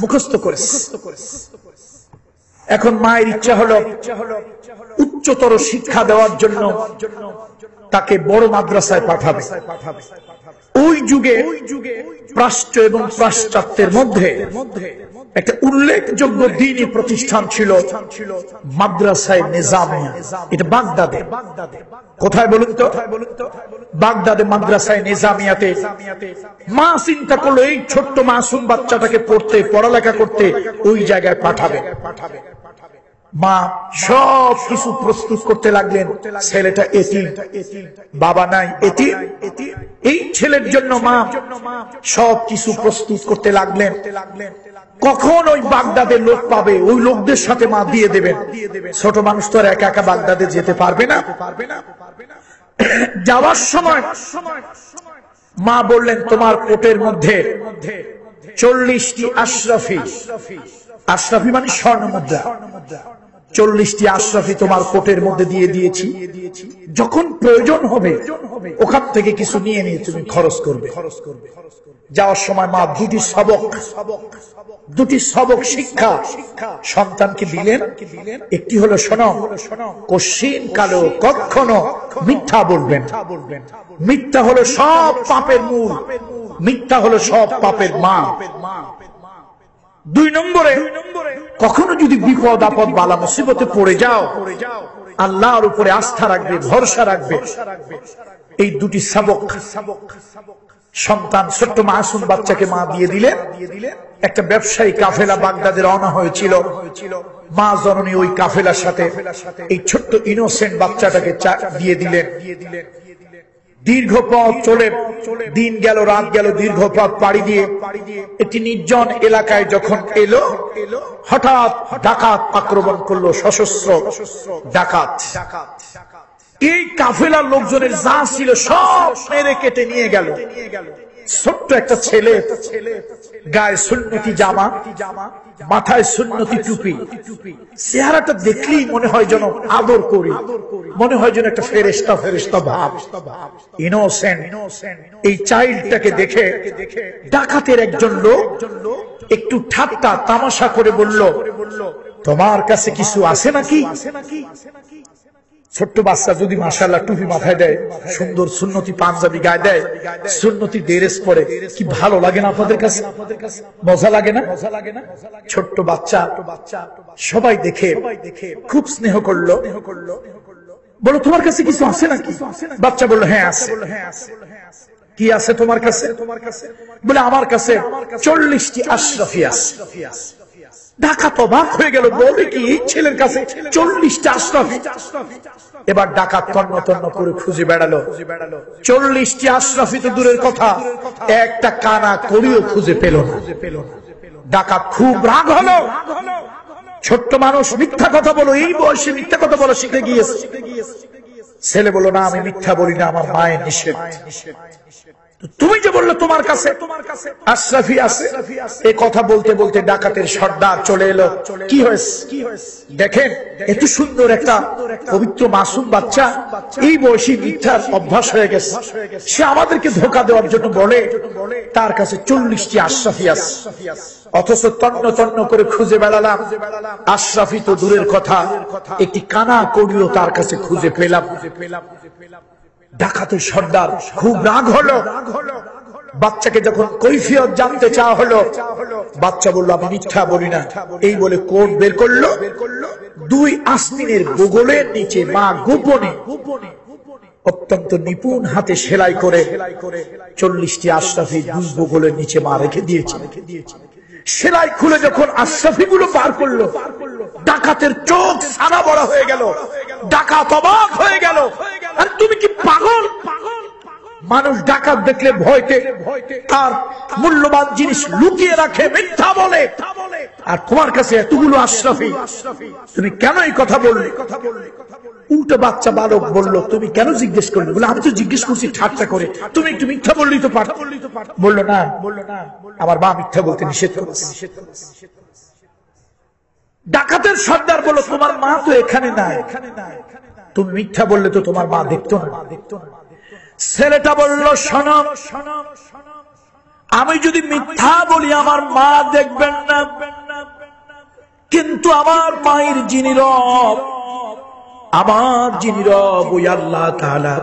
S1: মুখস্থ করেছে। এখন মায়ের ইচ্ছা হলো উচ্চতর শিক্ষা দেওয়ার জন্য তাকে বড় মাদ্রাসায় পাঠাবে। ওই যুগে প্রাচ্য এবং পাশ্চাত্যের মধ্যে একটা উল্লেখযোগ্য দ্বীনি প্রতিষ্ঠান ছিল মাদ্রাসায়ে নিজামিয়া। এটা বাগদাদে। কোথায় বলুন তো? বাগদাদে মাদ্রাসায়ে নিজামিয়াতে মা চিন্তা করলো এই ছোট্ট মাসুম বাচ্চাটাকে পড়তে, পড়ালেখা করতে ওই জায়গায় পাঠাবে। মা সব কিছু প্রস্তুত করতে লাগলেন। ছেলেটা এতিম, বাবা নাই, এতিম। এই ছেলের জন্য মা সব কিছু প্রস্তুত করতে লাগলেন। কখন ওই বাগদাদের লোক পাবে, ওই লোকদের সাথে মা দিয়ে দেবেন। ছোট মানুষ তো আর একা একা বাগদাদে যেতে পারবে না। যাওয়ার সময় মা বললেন, তোমার কোটের মধ্যে 40টি আশরাফি, আশরাফি মানে স্বর্ণ মুদ্রা, 40টি আশরাফি তোমার কোটের মধ্যে দিয়ে দিয়েছি। যখন প্রয়োজন হবে ওখান থেকে কিছু নিয়ে নিয়ে তুমি খরচ করবে। যাওয়ার সময় মা দুটি সবক শিক্ষা সন্তানকে দিলেন। একটি হলো, শোনো, কশিন কালো কখনো মিথ্যা বলবেন। মিথ্যা হলো সব পাপের মূল, মিথ্যা হলো সব পাপের মা। 2 নম্বরে, কখনো যদি বিপদ আপদ বালা মুসিবতে পড়ে যাও, আল্লাহর উপরে আস্থা রাখবে, ভরসা রাখবে। এই দুটি সবক সন্তান ছোট্ট মাসুম বাচ্চাকে মা দিয়ে দিলেন। একটা ব্যবসায়ী কাফেলা বাগদাদে রওনা হয়েছিল। মা জননী ওই কাফেলার সাথে এই ছোট্ট ইনোসেন্ট বাচ্চাটাকে দিয়ে দিলেন। দীর্ঘ পথ চলে, দিন গেল, রাত গেল, দীর্ঘ পথ পাড়ি দিয়ে একটি নির্জন এলাকায় যখন এলো, হঠাৎ ডাকাত আক্রমণ করলো, সশস্ত্র ডাকাত। এই কাফেলার লোকজনের যা ছিল সব মেরে কেটে নিয়ে গেল। ছোট্ট একটা ছেলে, গায়ে সুন্নতি জামা, মাথায় সুন্নতি টুপি, চেহারাটা দেখলেই মনে হয় যেন আদর করি, মনে হয় যেন একটা ফেরেশতা ফেরেশতা ভাব, ইনোসেন্ট। এই চাইল্ডটাকে দেখে ডাকাতের একজন লোক একটু ঠাট্টা তামাশা করে বলল, তোমার কাছে কিছু আছে নাকি? ছোট্ট বাচ্চা যদি মাশাআল্লাহ টুপি মাথায় দেয়, সুন্দর সুন্নতি পাঞ্জাবি গায়ে দেয়, সুন্নতি ড্রেস পরে, কি ভালো লাগে না আপনাদের কাছে? মজা লাগে না? ছোট্ট বাচ্চা সবাই দেখে খুব স্নেহ করলো। বলো, তোমার কাছে কিছু আছে নাকি? বাচ্চা বললো, হ্যাঁ আছে। কি আছে তোমার কাছে? বলে, আমার কাছে 40টি আশরাফি আছে। ডাকাত অবাক হয়ে গেল, বলে কি এই ছেলের কাছে 40টা আশরাফি? এবার ডাকাত তন্ন তন্ন করে খুঁজে বেড়ালো। 40টি আশরাফি তো দূরের কথা, একটা কানা করিও খুঁজে পেল না। ডাকাত খুব রাগ হলো। ছোট্ট মানুষ মিথ্যা কথা বলো, এই বয়সে মিথ্যা কথা বলো শিখে গিয়েছে। ছেলে বলল, না আমি মিথ্যা বলি না, আমার মায়ের নিষেধ। তুমি যে বললে তোমার কাছে আশরাফি আছে, এই কথা বলতে বলতে ডাকাতের সর্দার চলে এলো। কি হয়েছে দেখেন, এত সুন্দর একটা পবিত্র মাসুম বাচ্চা, এই বয়সী মিথ্যার অভ্যাস হয়ে গেছে। সে আমাদেরকে ধোঁকা দেওয়ার জন্য বলে তার কাছে 40টি আশরাফি আছে, অথচ তন্ন তন্ন করে খুঁজে বেড়ালাম, আশরাফি তো দূরের কথা, একটি কানা কড়িও তার কাছে খুঁজে পেলাম। ডাকাতের সর্দার খুব রাগ হলো। বাচ্চাকে যখন কৈফিয়ত জানতে চাওয়া হলো, বাচ্চা বলল আমি মিথ্যা বলি না। এই বলে কোট বের করলো, 2 আস্তিনের বগলের নিচে মা গোপনে অত্যন্ত নিপুণ হাতে সেলাই করে 40টি আশরাফি 2 বগলের নিচে মা রেখে দিয়েছে। সেলাই খুলে যখন আশরাফি গুলো পার করলো, ডাকাতের চোখ সারা বড় হয়ে গেল, ডাকাত অবাক হয়ে গেল। আর তুমি কি পাগল? মানুষ ডাকাত দেখলে ভয়তে তার মূল্যবান জিনিস লুকিয়ে রাখে, মিথ্যা বলে, আর তোমার কাছে এতগুলো আশরাফি, তুমি কেন এই কথা বললে? উল্টো বাচ্চা বালক বলল, তুমি কেন জিজ্ঞেস করলে? বলে আমি তো জিজ্ঞেস করছি ঠাট্টা করে, তুমি একটু মিথ্যা বললেই তো পারত। বললো না, আমার মা মিথ্যা বলতে নিষেধ করেছে। ডাকাতের সর্দার বলল, তোমার মা তো এখানে নাই, তুমি মিথ্যা বললে তো তোমার মা দেখতো না। ছেলেটা বলল, শোনো, আমি যদি মিথ্যা বলি আমার মা দেখবেন না, কিন্তু আমার মায়ের যিনি রব, আমার যিনি রব ওই আল্লাহ তাআলা,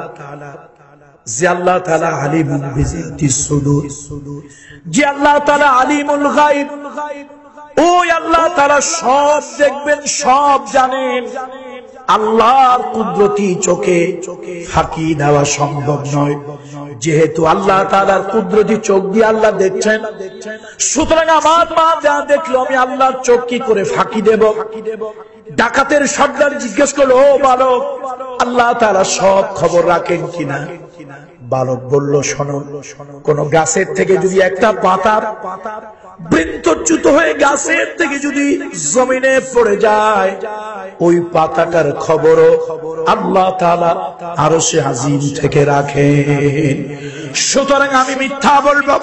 S1: যে আল্লাহ তাআলা আলিমুল বিযাতিস সুদূর, যে আল্লাহ তাআলা আলিমুল গায়ব, ওই আল্লাহ তাআলা সব দেখবেন, সব জানেন। আল্লাহর কুদরতি চোখে ফাঁকি দেওয়া সম্ভব নয়। যেহেতু আল্লাহ তাআলার কুদরতি চোখ দিয়ে আল্লাহ দেখছেন, সুতরাং আমার মা যা দেখলো আমি আল্লাহর চোখ কি করে ফাঁকি দেব? ডাকাতের সর্দার জিজ্ঞেস করলো, ও বালক, আল্লাহ তাআলা সব খবর রাখেন কিনা? বালক বলল, শোনো, কোন গাছের থেকে যদি একটা পাতা বৃন্তচ্যুত হয়ে গাছের থেকে যদি জমিনে পড়ে যায়, ওই পাতাটার খবরও আল্লাহ তাআলা আরশে আজিম থেকে রাখেন। সুতরাং আমি মিথ্যা বলবো,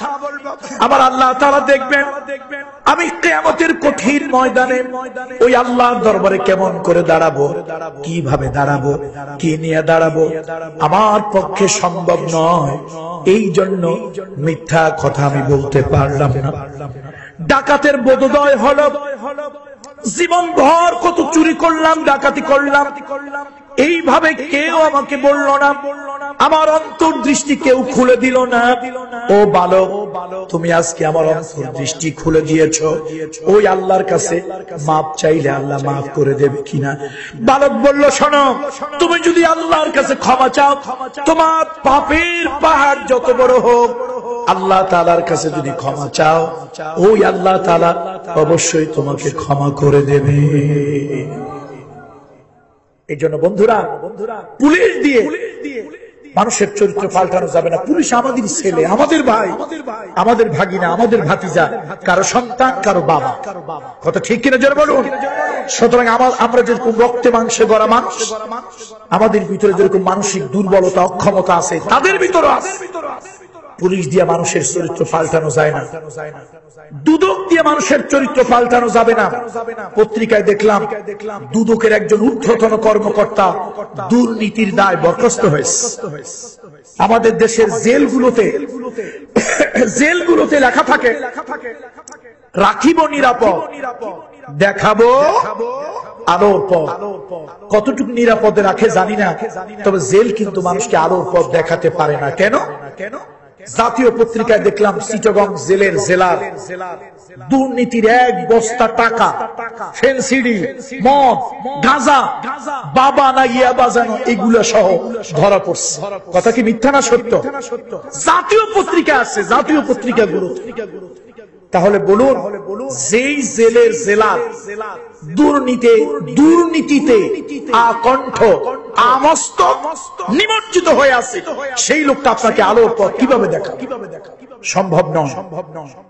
S1: আমার আল্লাহ তাআলা দেখবেন। আমি কিয়ামতের কঠিন ময়দানে ওই আল্লাহর দরবারে কেমন করে দাঁড়াবো, কিভাবে দাঁড়াবো, কি নিয়ে দাঁড়াবো, আমার পক্ষে সম্ভব নয়। এই জন্য মিথ্যা কথা আমি বলতে পারলাম না। ডাকাতের বোধোদয় হলো, জীবন ভর কত চুরি করলাম, ডাকাতি করলাম, এইভাবে কেউ আমাকে বলল না, আমার অন্তর্দৃষ্টি কেউ খুলে দিল না। ও বালক, তুমি আজকে আমার অন্তর্দৃষ্টি খুলে দিয়েছ, ওই আল্লাহর কাছে মাপ চাইলে আল্লাহ মাফ করে দেবে কিনা? বালক বলল, শোনো, তুমি যদি আল্লাহর কাছে ক্ষমা চাও, তোমার পাপের পাহাড় যত বড় হোক, আল্লাহ তাআলার কাছে যদি ক্ষমা চাও, ওই আল্লাহ তাআলা অবশ্যই তোমাকে ক্ষমা করে দেবে। এই জন্য বন্ধুরা, পুলিশ দিয়ে মানুষের চরিত্র পাল্টানো যাবে না। পুলিশ আমাদের ছেলে, আমাদের ভাই, আমাদের ভাগিনা, আমাদের ভাতিজা, কারো সন্তান, কারো বাবা। কথা ঠিক কিনা জোরে বলুন। সুতরাং আমরা যেরকম রক্তে মাংসে গড়া মানুষ, আমাদের ভিতরে যেরকম মানসিক দুর্বলতা, অক্ষমতা আছে, তাদের ভিতরে আছে। পুলিশ দিয়ে মানুষের চরিত্র পাল্টানো যায় না, দুদক দিয়ে মানুষের চরিত্র পাল্টানো যাবে না। পত্রিকায় দেখলাম দুদকের একজন ঊর্ধ্বতন কর্মকর্তা দুর্নীতির দায় বরখাস্ত হয়েছে। আমাদের দেশের জেলগুলোতে লেখা থাকে, রাখিব নিরাপদ, দেখাবো আলোর পথ। কতটুকু নিরাপদে রাখে জানি না, তবে জেল কিন্তু মানুষকে আলোর পথ দেখাতে পারে না। কেন? জাতীয় পত্রিকায় দেখলাম চিটাগং জেলের জেলার দুর্নীতির 1 বস্তা টাকা, ফেন্সিডি, মদ, গাঁজা, বাবা না ইয়া বাজানো, এগুলো সহ ধরা পড়ছে। কথা কি মিথ্যা না সত্য? জাতীয় পত্রিকা আছে, জাতীয় পত্রিকাগুলো। তাহলে বলুন, যেই জেলের জেলার দুর্নীতিতে আকণ্ঠ, আমস্তক নিমজ্জিত হয়ে আছে, সেই লোকটা আপনাকে আলোর পথ কিভাবে দেখাবে? সম্ভব নয়।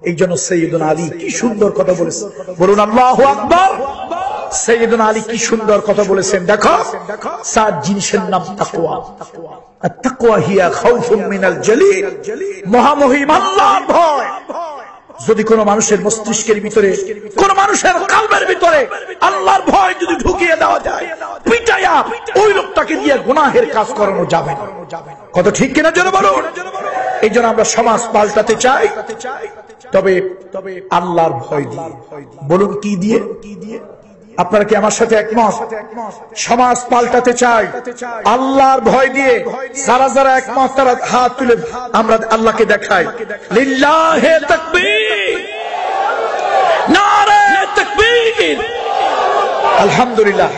S1: এই জন্য সাইয়েদুনা আলী কি সুন্দর কথা বলেছেন, বলুন আল্লাহু আকবার। সাইয়েদুনা আলী কি সুন্দর কথা বলেছেন, দেখো, 7 জিনিসের নাম তাকওয়া। আত-তাকওয়া হিয়া খাউফুম মিনাল জালিল, মহামহিম আল্লাহর ভয়। যদি কোন মানুষের মস্তিষ্কের ভিতরে, কোন মানুষের কলবের ভিতরে আল্লাহর ভয় যদি ঢুকিয়ে দেওয়া যায়, পিটায়া ওই লোকটাকে দিয়ে গুনাহের কাজ করানো যাবে না। কত ঠিক কিনা জোরে বলুন। এই জন্য আমরা সমাজ পাল্টাতে চাই, তবে আল্লাহর ভয় দিয়ে। বলুন কি দিয়ে? আপনারা কি আমার সাথে একমত? সমাজ পাল্টাতে চাই আল্লাহর ভয় দিয়ে। যারা যারা একমত তারা হাত তুলে আমরা আল্লাহকে দেখাই। লিল্লাহে তাকবীর, নারে তাকবীর। আলহামদুলিল্লাহ,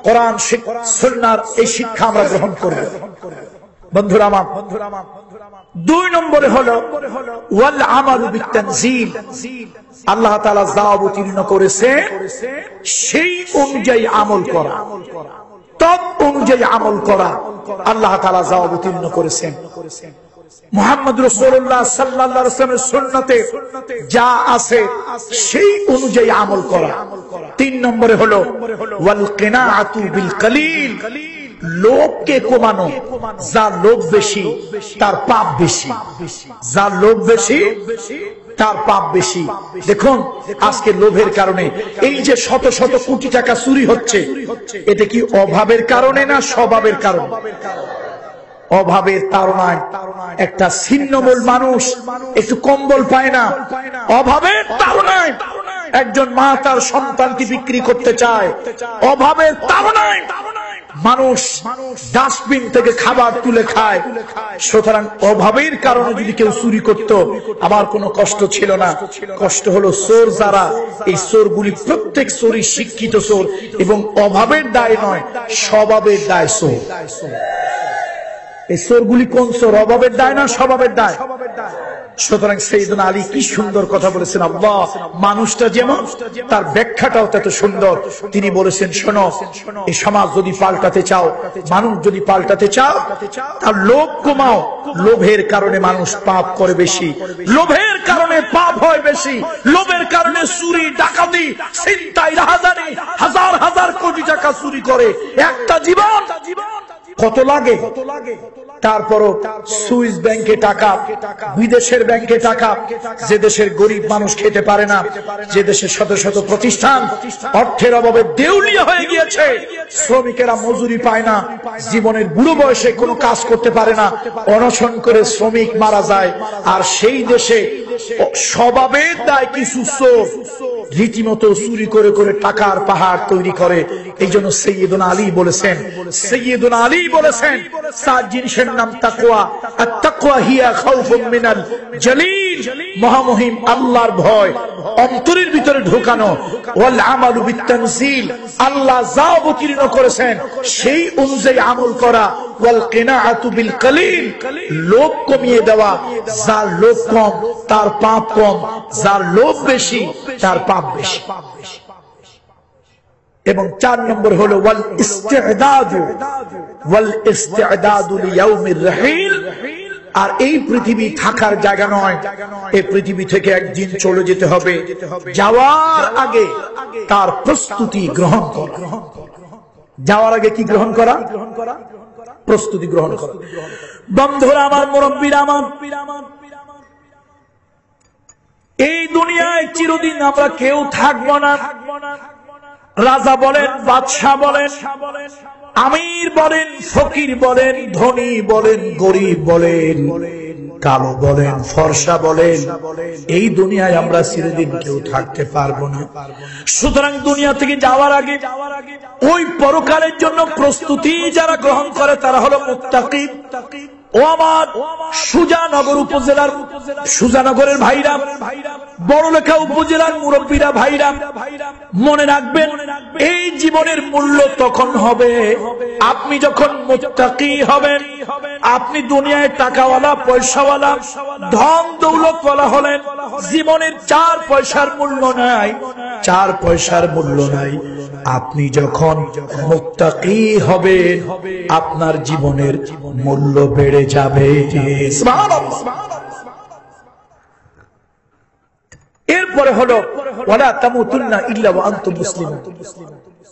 S1: কোরআন সুন্নাহর এই শিক্ষা আমরা গ্রহণ করব। বন্ধুরা আমার, 2 নম্বরে হলো ওয়াল আমালু বিতানজিল। আল্লাহ তাআলা যা অবতীর্ণ করেছে সেই অনুযায়ী আমল করা, তদ অনুযায়ী আমল করা। আল্লাহ তাআলা যা অবতীর্ণ করেছেন, মুহাম্মদ রাসূলুল্লাহ সাল্লাল্লাহু আলাইহি ওয়াসাল্লামের সুন্নতে যা আছে সেই অনুযায়ী আমল করা। 3 নম্বরে হলো ওয়াল কিনাআতু বিল কলিল। লোভকে কমানো। যার লোভ বেশি তার পাপ বেশি, যার লোভ বেশি তার পাপ বেশি। দেখুন আজকে লোভের কারণে এই যে শত শত কোটি টাকা চুরি হচ্ছে, এটা কি অভাবের কারণে না স্বভাবের কারণে? অভাবের তাড়নায় একটা ছিন্নমূল মানুষ একটু কম্বল পায় না, অভাবের তাড়নায় একজন মা তার সন্তানকে বিক্রি করতে চায়, অভাবের তাড়নায় মানুষ ডাস্টবিন থেকে খাবার তুলে খায়। সুতরাং অভাবের কারণে যদি কেউ চুরি করত আমার কোনো কষ্ট ছিল না। কষ্ট হলো চোর যারা, এই চোরগুলি প্রত্যেক চোরই শিক্ষিত চোর এবং অভাবের দায় নয়, স্বভাবের দায় চোর। এই চোরগুলি কোন চোর? অভাবের দায় না স্বভাবের দায়? সুতরাং সাইয়েদনা আলী কি সুন্দর কথা বলেছেন। আল্লাহ মানুষটা যেমন তার ব্যাখ্যাটাও তত সুন্দর। তিনি বলেছেন, শোনো, এই সমাজ যদি পাল্টাতে চাও, মানুষ যদি পাল্টাতে চাও, তার লোভ কমাও। লোভের কারণে মানুষ পাপ করে বেশি, লোভের কারণে পাপ হয় বেশি, লোভের কারণে চুরি ডাকাতি ছিনতাই রাহাজানি হাজার হাজার কোটি টাকা চুরি করে। একটা জীবন কত লাগে? তারপরও সুইস ব্যাংকে টাকা, বিদেশের ব্যাংকে টাকা, যে দেশের গরিব মানুষ খেতে পারে না, যে দেশের শত শত প্রতিষ্ঠান অর্থের অভাবে দেউলিয়া হয়ে গিয়েছে, শ্রমিকেরা মজুরি পায় না, জীবনের বুড়ো বয়সে কোনো কাজ করতে পারে না, অনশন করে শ্রমিক মারা যায়। আর সেই দেশে স্বভাবের দায় কিছু চোর রীতিমতো চুরি করে করে টাকার পাহাড় তৈরি করে। এই জন্য সাইয়েদনা আলী বলেছেন, সাইয়েদনা আলী বলেছেন, 7 জিনিসের নাম তাকওয়া। আর তাকওয়া হিয়া খাউফুম মিনাল জালিল। মহামহিম আল্লাহর ভয় অন্তরের ভিতরে ঢোকানো। ওয়াল আমালু বিতানজিল। আল্লাহ যা অবতীর্ণ করেছেন সেই অনুযায়ী আমল করা। ওয়াল কিনাআতু বিল কলিল। লোভ কমিয়ে দেওয়া। যার লোভ কম তার পাপ কম, যার লোভ বেশি তার পাপ বেশি। এবং 4 নম্বর হলো ওয়াল ইস্তিদাদু। ওয়াল ইস্তিদাদু লিয়াউমির রাহিল। আর এই পৃথিবী থাকার জায়গা নয়, এই পৃথিবী থেকে একদিন চলে যেতে হবে। যাওয়ার আগে তার প্রস্তুতি গ্রহণ করা। যাওয়ার আগে কি গ্রহণ করা? প্রস্তুতি গ্রহণ করা। বন্ধুরা আমার, মুরব্বীরা আমার, এই দুনিয়ায় চিরদিন আমরা কেউ থাকবো না। রাজা বলেন, বাদশাহ বলেন, আমির বলেন, ফকির বলেন, ধনী বলেন, গরিব বলেন, কালো বলেন, ফর্সা বলেন, এই দুনিয়ায় আমরা চিরদিন কেউ থাকতে পারবো না। সুতরাং দুনিয়া থেকে যাওয়ার আগে ওই পরকালের জন্য প্রস্তুতি যারা গ্রহণ করে তারা হলো মুত্তাকি। ও আমার সুজানগর উপজেলার, সুজানগরের ভাইরা, বড়লেখা উপজেলার মুরব্বীরা, ভাইরা, মনে রাখবেন এই জীবনের মূল্য তখন হবে আপনি যখন মুত্তাকি হবেন। আপনি দুনিয়ায় টাকাওয়ালা, পয়সাওয়ালা, ধন দৌলতওয়ালা হলেন, জীবনের 4 পয়সার মূল্য নাই, 4 পয়সার মূল্য নাই। আপনি যখন মুত্তাকি হবেন আপনার জীবনের মূল্য বেড়ে যাবে। সুবহানাল্লাহ। এরপরে হলো ওয়ালা তামুতুন্না ইল্লা ওয়া আনতুম মুসলিমুন।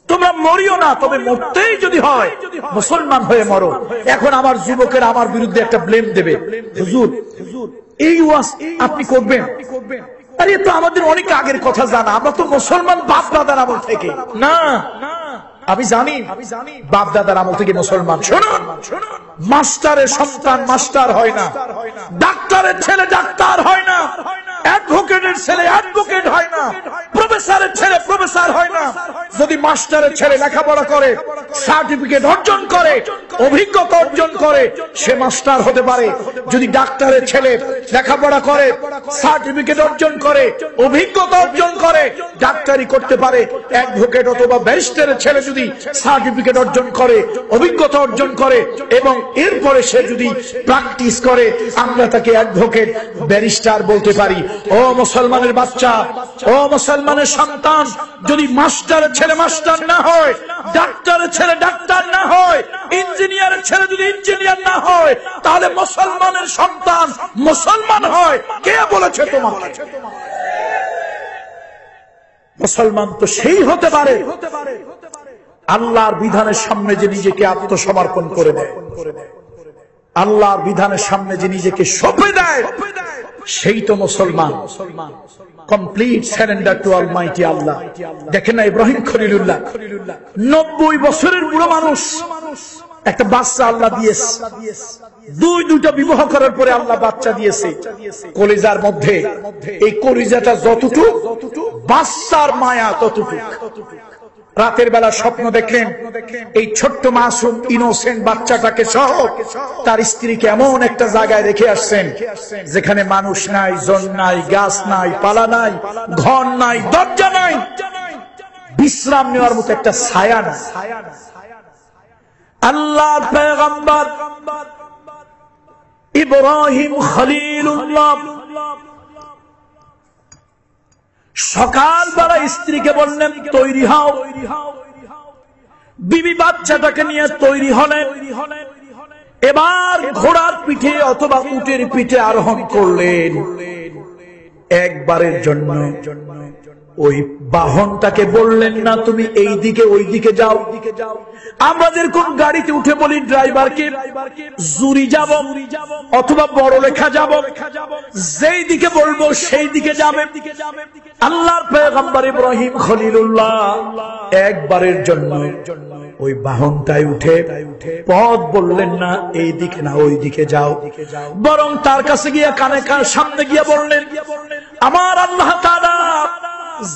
S1: তোমরা মরিও না, তবে মরতেই যদি হয় মুসলমান হয়ে মরো। এখন আমার যুবকেরা আমার বিরুদ্ধে একটা ব্লেম দেবে, হুজুর এই ওয়াজ আপনি করবেন? আরে তো আমাদের অনেক আগের কথা জানা, আমরা তো মুসলমান বাপ দাদার আমল থেকে। না, আমি জানি বাপ দাদার আমল থেকে মুসলমান। শুনুন, মাস্টারের সন্তান মাস্টার হয় না, ডাক্তারের ছেলে ডাক্তার হয় না, অ্যাডভোকেটের ছেলে অ্যাডভোকেট হয় না, প্রফেসরের ছেলে প্রফেসর হয় না, যদি মাস্টারের ছেলে লেখাপড়া করে, সার্টিফিকেট অর্জন করে, অভিজ্ঞতা অর্জন করে, সে মাস্টার হতে পারে। যদি ডাক্তারের ছেলে লেখাপড়া করে, সার্টিফিকেট অর্জন করে, অভিজ্ঞতা অর্জন করে, ডাক্তারি করতে পারে। অ্যাডভোকেট অথবা ব্যারিস্টারের ছেলে যদি সার্টিফিকেট অর্জন করে, অভিজ্ঞতা অর্জন করে এবং এরপরে সে যদি প্র্যাকটিস করে, আমরা তাকে অ্যাডভোকেট, ব্যারিস্টার বলতে পারি। ও মুসলমানের বাচ্চা, ও মুসলমানের সন্তান, যদি মাস্টারের ছেলে মাস্টার না হয়, ডাক্তারের ছেলে ডাক্তার না হয়, ইঞ্জিনিয়ারের ছেলে যদি ইঞ্জিনিয়ার না হয়, তাহলে মুসলমানের সন্তান মুসলমান হয়। কে বলেছে তোমাকে? মুসলমান তো সেই হতে পারে আল্লাহর বিধানের সামনে যে নিজেকে আত্মসমর্পণ করে দেয়, আল্লাহর বিধানের সামনে যে নিজেকে সঁপে দেয়, সেই তো মুসলমান। কমপ্লিট সারেন্ডার টু অলমাইটি আল্লাহ। দেখেন না ইব্রাহিম খলিলুল্লাহ 90 বছরের বুড়ো মানুষ, একটা বাচ্চা আল্লাহ দিয়েছে। দুইটা বিবাহ করার পরে আল্লাহ বাচ্চা দিয়েছে কলিজার মধ্যে। এই কলিজাটা যতটুকু, বাচ্চার মায়া ততটুকু। রাতের বেলা স্বপ্ন দেখলেন এই ছোট্ট মাসুম ইনোসেন্ট বাচ্চাটাকে সহ তার স্ত্রীকে এমন একটা জায়গায় রেখে আসছেন যেখানে মানুষ নাই, জন নাই, গাছ নাই, পালা নাই, ঘর নাই, দরজা নাই, বিশ্রাম নেওয়ার মতো একটা ছায়া নাই। আল্লাহর পয়গম্বর ইব্রাহিম খলিলুল্লাহ সকালবেলা স্ত্রীকে বললেন তৈরি হও। বিবি বাচ্চাটাকে নিয়ে তৈরি হলেন। এবার ঘোড়ার পিঠে অথবা উটের পিঠে আরোহণ করলেন। একবারের জন্য ওই বাহনটাকে বললেন না তুমি এই দিকে ওই দিকে যাও। আমাদের কোন গাড়িতে উঠে বলি ড্রাইভারকে জুরি যাব অথবা বড় লেখা যাব, যেই দিকে বলবো সেই দিকে যাবে। আল্লাহর পয়গম্বর ইব্রাহিম খলিলুল্লাহ একবারের জন্য ওই বাহনটায় উঠে পথ বললেন না এই দিকে না ওই দিকে যাও, বরং তার কাছে গিয়ে কানে সামনে গিয়ে বললেন আমার আল্লাহ তাআলা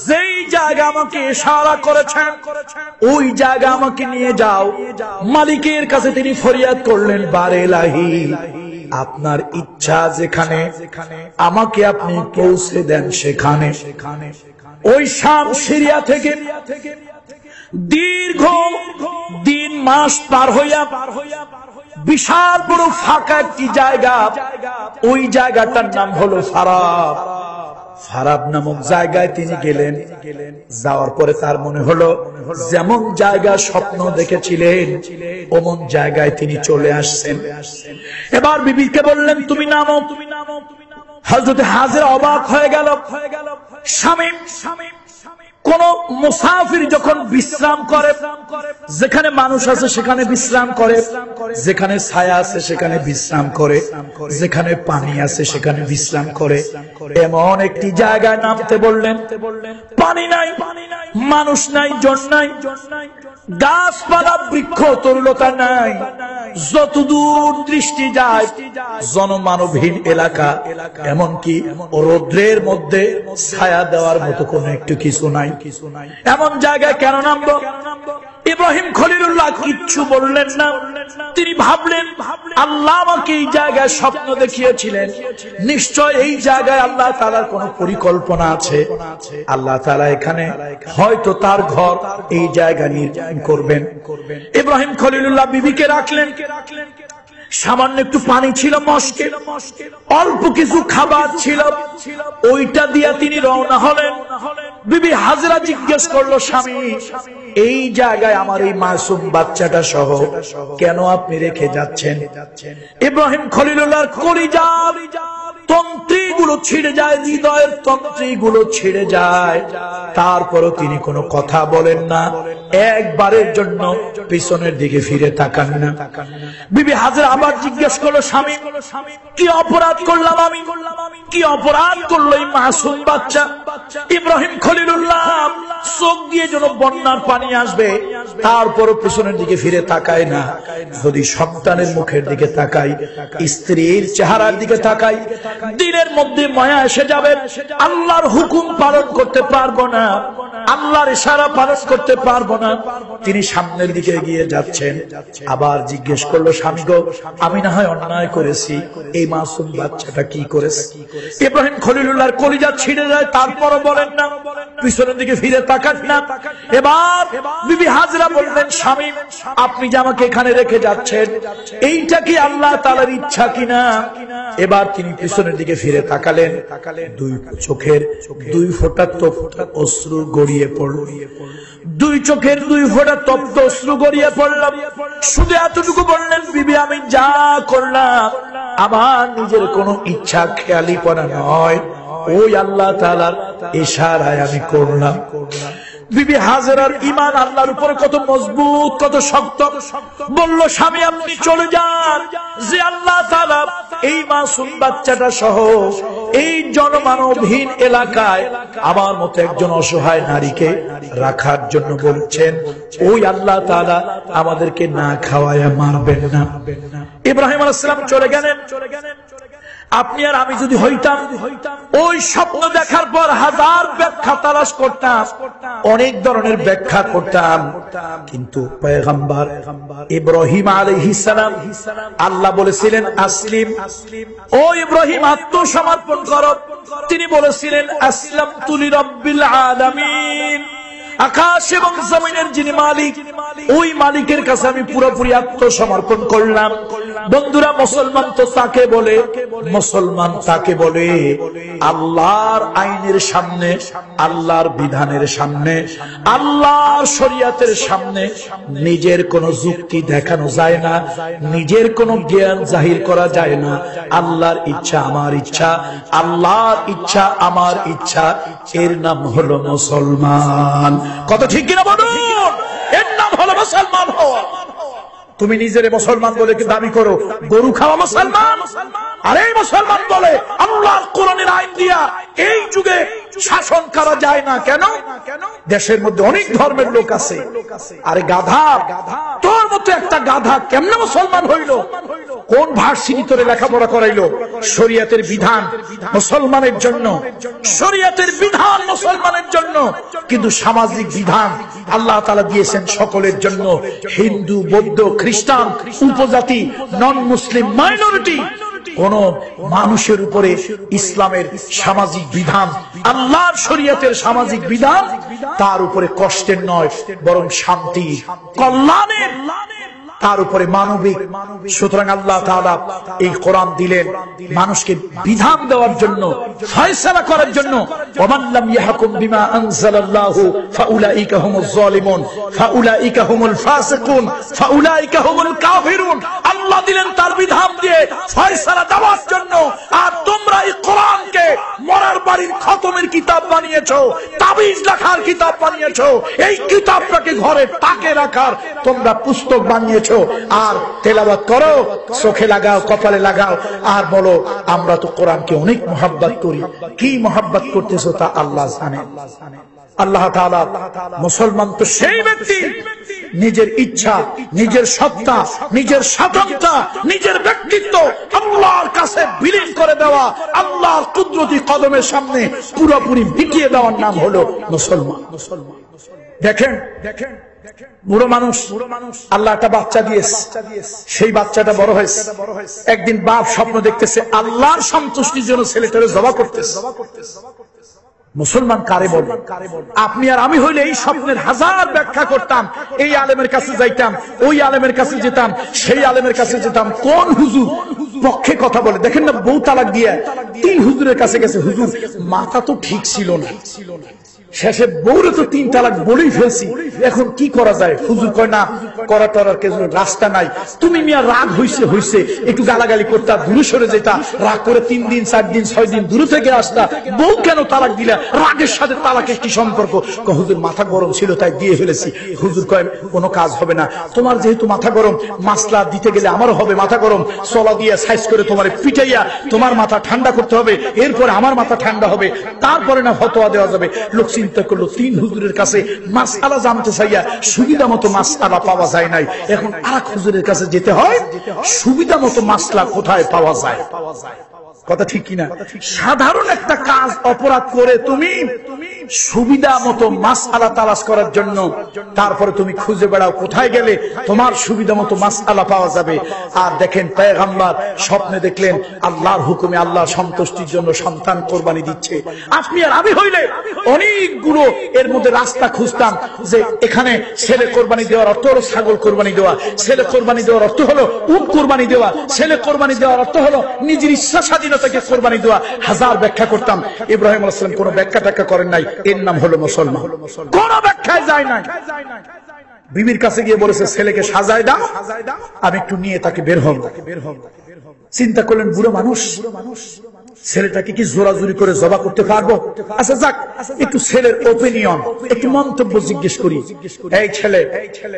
S1: যেই জায়গা আমাকে ইশারা করেছেন ওই জায়গা আমাকে নিয়ে যাও। মালিকের কাছে তিনি ফরিয়াদ করলেন বারে ইলাহি, আপনার ইচ্ছা যেখানে আমাকে আপনি পৌঁছে দেন সেখানে। ওই শাম সিরিয়া থেকে দীর্ঘ দিন মাস পার হইয়া বিশাল বড় ফাঁকা একটি জায়গা, ওই জায়গাটার নাম হলো ফারাব। ফারাব নামক জায়গায় তিনি গেলেন। যাওয়ার পরে তার মনে হলো যেমন জায়গা স্বপ্ন দেখেছিলেন ওমন জায়গায় তিনি চলে আসছেন। এবার বিবিকে বললেন তুমি নামো। হযরত হাজেরা অবাক হয়ে গেল। স্বামী কোন মুসাফির যখন বিশ্রাম করে, যেখানে মানুষ আছে সেখানে বিশ্রাম করে, যেখানে ছায়া আছে সেখানে বিশ্রাম করে, যেখানে পানি আছে সেখানে বিশ্রাম করে, এমন একটি জায়গায় নামতে বললেন। পানি নাই, মানুষ নাই, জন নাই, গাছপালা বৃক্ষ তরুলতা নাই, যতদূর দৃষ্টি যায় জনমানবহীন এলাকা, এমনকি রৌদ্রের মধ্যে ছায়া দেওয়ার মতো কোন একটু কিছু নাই। এমন জায়গায় কেন নামবো? ইব্রাহিম খলিলুল্লাহ কিচ্ছু বললেন না। তিনি ভাবলেন আল্লাহ আমাকে এই জায়গায় স্বপ্ন দেখিয়েছিলেন, নিশ্চয় এই জায়গায় আল্লাহ তাআলার কোন পরিকল্পনা আছে। আল্লাহ তাআলা এখানে হয়তো তার ঘর এই জায়গা নির্মাণ করবেন। ইব্রাহিম খলিলুল্লাহ বিবিকে রাখলেন। সামান্য একটু পানি ছিল মস্কে, অল্প কিছু খাবার ছিল, ওইটা দিয়া তিনি রওনা হলেন। বিবি হাজেরা জিজ্ঞেস করলো স্বামী এই জায়গায় আমার এই মাসুম বাচ্চাটা সহ কেন আপনি রেখে যাচ্ছেন? ইব্রাহিম খলিলুল্লাহর কলিজার তন্ত্রীগুলো ছিঁড়ে যায়, হৃদয়ের তন্ত্রীগুলো ছিঁড়ে যায়। তারপরও তিনি কোনো কথা বলেন না, একবারের জন্য পিছনের দিকে ফিরে তাকান না। বিবি হাজেরা আবার জিজ্ঞেস করলো স্বামী কি অপরাধ করলাম আমি, কি অপরাধ করলো এই মাসুম বাচ্চা? ইব্রাহিম খলিলুল্লাহ চোখ দিয়ে যেন বন্যার পানি আসবে, তারপরও পিছনের দিকে ফিরে তাকায় না। যদি সন্তানের মুখের দিকে তাকাই, স্ত্রীর চেহারার দিকে তাকাই, দিলের মধ্যে মায়া এসে যাবে, আল্লাহর হুকুম পালন করতে পারবো না। আল্লাহর ইশারা পালন করতে পারবো না। তিনি সামনের দিকে এগিয়ে যাচ্ছেন। আবার জিজ্ঞেস করলো, স্বামী গো, আমি না হয় অন্যায় করেছি, এই মাসুম বাচ্চাটা কি করেছে? ইব্রাহিম খলিলুল্লাহর কলিজা ছিঁড়ে যায়, তারপরও বলেন না, পিছনের দিকে ফিরে তাকান না। এবার বিবি হাজরা বললেন, স্বামী আপনি যে আমাকে এখানে রেখে যাচ্ছেন, এইটা কি আল্লাহ তাআলার ইচ্ছা কিনা? এবার তিনি পিছনের দিকে ফিরে তাকালেন, দুই চোখের দুই ফোঁটা তপ্ত অশ্রু গড়িয়ে পড়ল। দুই চোখের দুই ফোঁটা তপ্ত অশ্রু গড়িয়ে পড়লাম। শুধু এতটুকু বললেন, বিবি আমি যা করলাম আমার নিজের কোনো ইচ্ছা খেয়ালিপনা নয়, ওই আল্লাহ তাআলার ইশারায় আমি করলাম। বিবি হাজেরার ঈমান আল্লাহর উপরে কত মজবুত, কত শক্ত। বলল, স্বামী আপনি চলে যান, যে আল্লাহ তাআলা এই মাসুম বাচ্চাটা সহ এই জনমানবহীন এলাকায় আমার মতো একজন অসহায় নারীকে রাখার জন্য বলছেন, ওই আল্লাহ তাআলা আমাদেরকে না খাওয়ায় মারবেন না। ইব্রাহিম আলাইহিস সালাম চলে গেলেন। আপনি আর আমি যদি হইতাম, ওই স্বপ্ন দেখার পর হাজার ব্যাখ্যা তালাশ করতাম, অনেক ধরনের ব্যাখ্যা করতাম, কিন্তু পয়গম্বর ইব্রাহিম আলাইহিস সালাম, আল্লাহ বলেছিলেন আসলিম, ও ইব্রাহিম আত্মসমর্পণ করো। তিনি বলেছিলেন আসলামতু লিরাব্বিল আলামিন, আকাশ এবং জমিনের যিনি মালিক, ওই মালিকের কাছে আমি পুরোপুরি আত্মসমর্পণ করলাম। বন্ধুরা, মুসলমান তো তাকে বলে, মুসলমান তাকে বলে আল্লাহর আইনের সামনে, আল্লাহর বিধানের সামনে, আল্লাহর শরীয়তের সামনে নিজের কোনো যুক্তি দেখানো যায় না, নিজের কোনো জ্ঞান জাহির করা যায় না। আল্লাহর ইচ্ছা আমার ইচ্ছা, আল্লাহর ইচ্ছা আমার ইচ্ছা, এর নাম হলো মুসলমান। কত ঠিক কিনা বলুন? এর নাম হলো মুসলমান হওয়া। তুমি নিজের মুসলমান বলে কি দাবি করো, গরু খাওয়া মুসলমান? আর এই মুসলমান বলে আল্লাহর কোরআনের আইন দিয়া এই যুগে শাসন করা যায় না কেন? দেশের মধ্যে অনেক ধর্মের লোক আছে। আরে গাধা, তোর মতো একটা গাধা কেমনে মুসলমান হইল? কোন ভার্সিটি তোরে লেখাপড়া করাইলো? শরীয়তের বিধান মুসলমানের জন্য, শরীয়তের বিধান মুসলমানের জন্য, কিন্তু সামাজিক বিধান আল্লাহ তাআলা দিয়েছেন সকলের জন্য। হিন্দু, বৌদ্ধ, খ্রিস্টান, উপজাতি, নন মুসলিম, মাইনরিটি, কোন মানুষের উপরে ইসলামের সামাজিক বিধান, আল্লাহর শরীয়তের সামাজিক বিধান তার উপরে কষ্টের নয়, বরং শান্তি, কল্যাণের, তার উপরে মানবিক। সুতরাং আল্লাহ তাআলা এই কোরআন দিলেন মানুষকে বিধান দেওয়ার জন্য, ফয়সালা করার জন্য। ওমান লাম ইয়াহকুম বিমা আনজালাল্লাহু ফাউলাইকা হুমুজ জালিমুন ফাউলাইকা হুমুল ফাসিকুন ফাউলাইকা হুমুল কাফিরুন। আল্লাহ দিলেন তার বিধান দিয়ে ফয়সালা দেওয়ার জন্য। আর তোমরা এই কোরআনকে মরার বাড়ির খতমের কিতাব বানিয়েছো, তাবিজ লেখার কিতাব বানিয়েছো, এই কিতাবটাকে ঘরে তাকে রাখার তোমরা পুস্তক বানিয়েছো। আর তেলাওয়াত করো, চোখে লাগাও, কপালে লাগাও, আর বলো আমরা তো কোরআনকে অনেক মহব্বত করি। কি মহব্বত করতেছো তা আল্লাহ জানে। আল্লাহ তাআলা, মুসলমান তো সেই ব্যক্তি নিজের ইচ্ছা, নিজের সত্তা, নিজের স্বাধীনতা, নিজের ব্যক্তিত্ব আল্লাহর কাছে বিলীন করে দেওয়া, আল্লাহর কুদরতি কদমের সামনে পুরোপুরি বিকিয়ে দেওয়ার নাম হলো মুসলমান। দেখেন, বুড়ো মানুষ, আল্লাহ একটা বাচ্চা দিয়েছে, সেই বাচ্চাটা বড় হয়েছে। একদিন বাপ স্বপ্ন দেখতেছে আল্লাহর সন্তুষ্টির জন্য ছেলেটারে জবা করতেছে। মুসলমান কারে বলে? আপনি আর আমি হইলে এই স্বপ্নের হাজার ব্যাখ্যা করতাম, এই আলেমের কাছে যাইতাম, ওই আলেমের কাছে যেতাম, সেই আলেমের কাছে যেতাম, কোন হুজুর পক্ষে কথা বলে। দেখেন না, বউ তালাক দিয়ে 3 হুজুরের কাছে গেছে, হুজুর মাথা তো ঠিক ছিল না, শেষে বউরে তো 3 তালাক বলেই ফেলছি, এখন কি করা যায়? হুজুর কয় না, করা টরার কিছু রাস্তা নাই। তুমি মিয়া রাগ হইছে একটু গালাগালি করতা, দূরে সরে যেতা, রাগ করে 3 দিন 4 দিন 6 দিন দূরে থেকে আসতা, বউ কেন তালাক দিলা? রাগের সাথে তালাকের কি সম্পর্ক? হুজুর মাথা গরম ছিল তাই দিয়ে ফেলেছি। হুজুর কয় কোনো কাজ হবে না, তোমার যেহেতু মাথা গরম, মাসলা দিতে গেলে আমারও হবে মাথা গরম, চলা দিয়ে সাইজ করে তোমার পিটাইয়া তোমার মাথা ঠান্ডা করতে হবে, এরপরে আমার মাথা ঠান্ডা হবে, তারপরে না ফতোয়া দেওয়া যাবে। লোক চিন্তা করলো 3 হুজুরের কাছে মাসআলা জানতে চাইয়া সুবিধা মতো মাসআলা পাওয়া যায় নাই, এখন আরেক হুজুরের কাছে যেতে হয়, সুবিধা মতো মাসলা কোথায় পাওয়া যায়। কথা ঠিক কিনা? সাধারণ একটা কাজ অপরাধ করে তুমি সুবিধা মতো মাসআলা তালাশ করার জন্য, তারপরে তুমি খুঁজে বেড়াও কোথায় গেলে তোমার সুবিধা মতো মাসআলা পাওয়া যাবে। আর দেখেন পয়গম্বর স্বপ্নে দেখলেন আল্লাহর হুকুমে আল্লাহর সন্তুষ্টির জন্য সন্তান কোরবানি দিচ্ছে। আপনি আর আমি হইলে অনেকগুলো এর মধ্যে রাস্তা খুঁজতাম যে এখানে ছেলে কোরবানি দেওয়ার অর্থ হলো ছাগল কোরবানি দেওয়া, ছেলে কোরবানি দেওয়ার অর্থ হলো উট কোরবানি দেওয়া, ছেলে কোরবানি দেওয়ার অর্থ হলো নিজের ইচ্ছা স্বাধীনতাকে কোরবানি দেওয়া। হাজার ব্যাখ্যা করতাম। ইব্রাহিম আলাইহিস সালাম কোনো ব্যাখ্যা টাখ্যা করেন নাই, এর নাম হলো মুসলমান। কোন ব্যাখ্যায় যায় নাই। বিবির কাছে গিয়ে বলেছে ছেলেকে সাজায় দাও, আমি একটু নিয়ে তাকে বের হব। চিন্তা করলেন বুড়ো মানুষ, ছেলেটাকে কি জোরাজুরি করে জবা করতে পারবো? আচ্ছা যাক, একটু ছেলের ওপিনিয়ন, একটু মন্তব্য জিজ্ঞেস করি। এই ছেলে,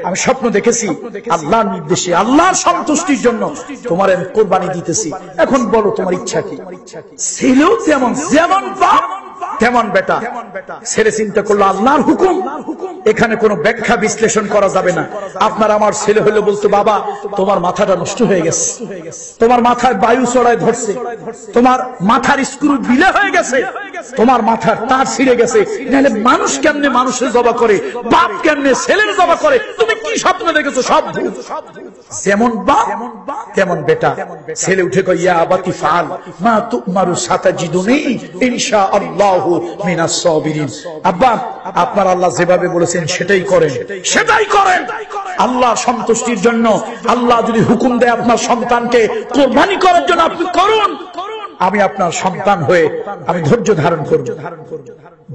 S1: আমি স্বপ্ন দেখেছি আল্লাহর নির্দেশে আল্লাহর সন্তুষ্টির জন্য তোমার আমি কোরবানি দিতেছি, এখন বলো তোমার ইচ্ছা কি? ছেলেও তেমন, যেমন বাপ তেমন বেটা। ছেলে চিন্তা করলো আল্লাহর হুকুম, এখানে কোনো ব্যাখ্যা বিশ্লেষণ করা যাবে না। আপনার আমার ছেলে হলে বলতো বাবা তোমার মাথাটা নষ্ট হয়ে গেছে, তোমার মাথায় বায়ু চড়ায় ধরছে, তোমার মাথার স্ক্রু ঢিলে হয়ে গেছে, তোমার মাথার তার ছিঁড়ে গেছে। নাহলে মানুষ কেমনে মানুষের জবা করে, বাপ কেমনে ছেলের জবা করে? তুমি কি স্বপ্ন দেখেছো? সব যেমন বাপ তেমন বেটা। ছেলে উঠে কয় ইয়া আবাতি ফাল মা তুমারু সাতাজিদুনি ইনশাআল্লাহু মিনাস সাবিরিন। আব্বা, আপনার আল্লাহ যেভাবে বলেছেন সেটাই করেন, সেটাই করেন। আল্লাহর সন্তুষ্টির জন্য আল্লাহ যদি হুকুম দেয় আপনার সন্তানকে কোরবানি করার জন্য, আপনি করুন। আমি আপনার সন্তান হয়ে আমি ধৈর্য ধারণ করব।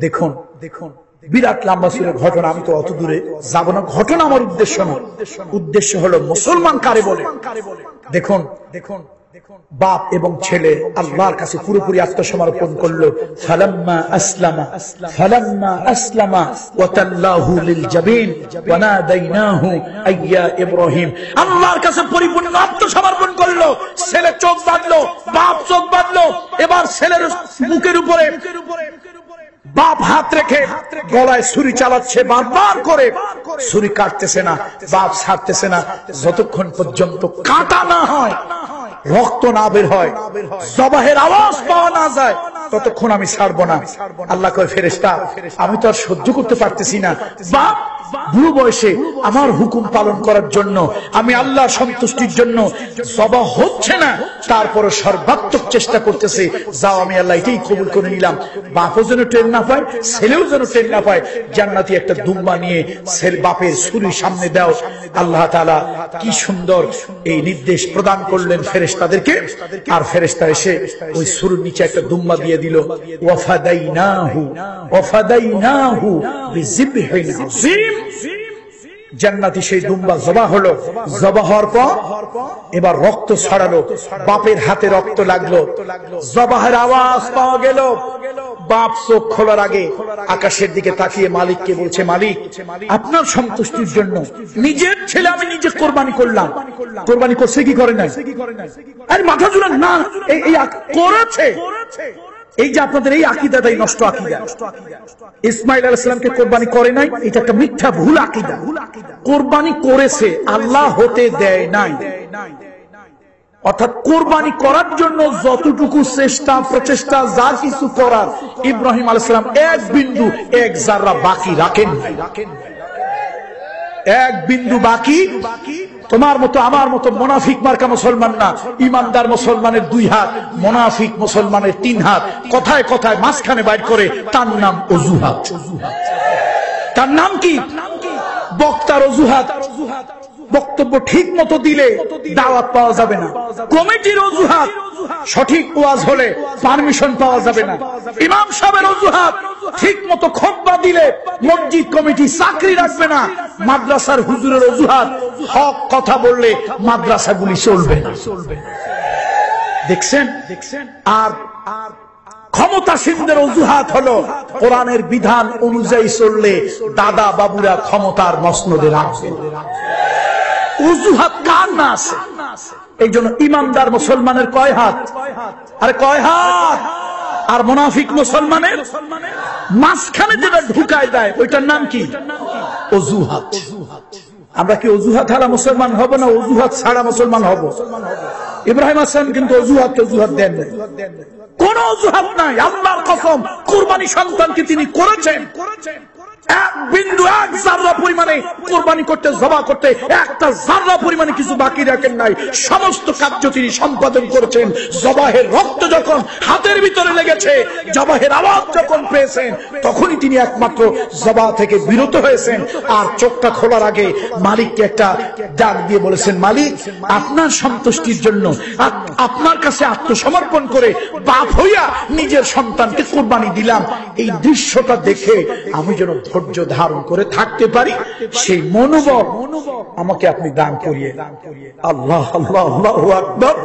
S1: দেখুন দেখুন, বিরাট লম্বা ছিল ঘটনা, আমি তো অত দূরে যাব না। ঘটনা আমার উদ্দেশ্য না, উদ্দেশ্য হলো মুসলমান কারে বলে। দেখুন দেখুন, বাপ এবং ছেলে আল্লাহর কাছে পুরোপুরি আত্মসমর্পণ করলো। ফালাম্মা আসলামা ওয়া তাল্লাহু লিল জাবিন ওয়া নাদাইনাহু আইয়া ইব্রাহিম। আল্লাহর কাছে পরিপূর্ণ আত্মসমর্পণ করলো। ছেলে চোখ বাঁধলো, বাপ চোখ বাঁধলো। এবার ছেলের বুকের উপরে বাপ হাত রেখে গলায় ছুরি চালাচ্ছে, বারবার করে ছুরি কাটতেছে না, বাপ ছাড়তেছে না, যতক্ষণ পর্যন্ত কাটা না হয়, রক্ত না বের হয়, জবাহের আওয়াজ পাওয়া না যায়, ততক্ষণ আমি ছাড়বো না। আল্লাহ কয় ফেরেশতা, আমি তো আর সহ্য করতে পারতেছি না। বাপ বুড়ো বয়সে আমার হুকুম পালন করার জন্য, আমি আল্লাহর সন্তুষ্টির জন্য জবা হচ্ছে না, তারপরে সর্বাত্মক চেষ্টা করতেছে। যাও, আমি আল্লাহ এটাই কবুল করে নিলাম। বাপও যেন টের না পায়, ছেলেও যেন টের না পায়। জান্নাতি একটা দুম্বা নিয়ে ছেলে বাপের ছুরির সামনে দাও। আল্লাহ তাআলা কি সুন্দর এই নির্দেশ প্রদান করলেন ফেরেশতাদেরকে। আর ফেরেশতা এসে ওই ছুরির নিচে একটা দুম্বা দিয়ে দিল। ওয়াফাদাইনাহু বিযিবহিন আযীম। জান্নাতি সেই দুম্বা জবা হলো। জবা হওয়ার পর এবার রক্ত ছড়ালো, বাপের হাতে রক্ত লাগলো, জবাহের আওয়াজ পাওয়া গেল। বাপ চোখ খোলার আগে আকাশের দিকে তাকিয়ে মালিককে বলছে, মালিক আপনার সন্তুষ্টির জন্য নিজের ছেলে আমি নিজে কোরবানি করলাম। কোরবানি করছে কি করে নাই? আরে মাথা ঝুলান না, এই করেছে। এই যে আপনাদের এই আকীদাটাই নষ্ট আকীদা। ইসমাঈল আলাইহিস সালামকে কোরবানি করে নাই, এটা একটা মিথ্যা ভুল আকীদা। কোরবানি করেছে, আল্লাহ হতে দেয় নাই। অর্থাৎ কোরবানি করার জন্য যতটুকু চেষ্টা প্রচেষ্টা যা কিছু করার, ইব্রাহিম আলাইহিস সালাম এক বিন্দু এক জাররা বাকি রাখেন, এক বিন্দু বাকি। তোমার মতো আমার মতো মুনাফিক মার্কা মুসলমান না। ইমানদার মুসলমানের 2 হাত, মুনাফিক মুসলমানের 3 হাত। কথায় কথায় মাঝখানে বাইর করে, তার নাম অজুহাত। তার নাম কি? বক্তার অজুহাত। বক্তব্য ঠিক মতো দিলে দাওয়াত পাওয়া যাবে না। কমিটির অজুহাত, সঠিক ওয়াজ হলে পারমিশন পাওয়া যাবে না। ইমাম সাহেবের অজুহাত, ঠিক মতো খুতবা দিলে মসজিদ কমিটি চাকরি রাখবে না। মাদ্রাসার হুজুরের অজুহাত, হক কথা বললে মাদ্রাসাগুলি চলবে না। দেখছেন? আর ক্ষমতাসীনদের অজুহাত হলো কোরআনের বিধান অনুযায়ী চললে দাদা বাবুরা ক্ষমতার মসনদে রাখবে। অজুহাত কার না আছে? এই জন্য ইমানদার মুসলমানের কয় হাত? আরে কয় হাত? আর মুনাফিক মুসলমানের মাঝখানে যেটা ঢুকায় দেয়, ওইটার নাম কি? অজুহাত। আমরা কি অজুহাত ছাড়া মুসলমান হব না অজুহাত ছাড়া মুসলমান হব? ইব্রাহিম আলাইহিস সালাম কিন্তু অজুহাত দেন নাই। কোন অজুহাত নাই। আল্লাহর কসম, কুরবানি সন্তানকে তিনি করেছেন। এক বিন্দু, এক জাররা পরিমাণে কুরবানি করতে, জবা করতে একটা জাররা পরিমাণে কিছু বাকি রাখেন নাই। সমস্ত কার্য তিনি সম্পাদন করেছেন। জবাহের রক্ত যখন হাতের ভিতরে লেগেছে, জবাহের আওয়াজ যখন পেয়েছেন, তখনই তিনি একমাত্র জবা থেকে বিরত হয়েছেন। আর চোখটা খোলার আগে মালিককে একটা ডাক দিয়ে বলেছেন, মালিক, আপনার সন্তুষ্টির জন্য আপনার কাছে আত্মসমর্পণ করে বাপ হইয়া নিজের সন্তানকে কুরবানি দিলাম। এই দৃশ্যটা দেখে আমি যেন ধৈর্য ধারণ করে থাকতে পারি, সেই মনোবল আমাকে আপনি দান করিয়ে। আল্লাহ আল্লাহ, আল্লাহু আকবার,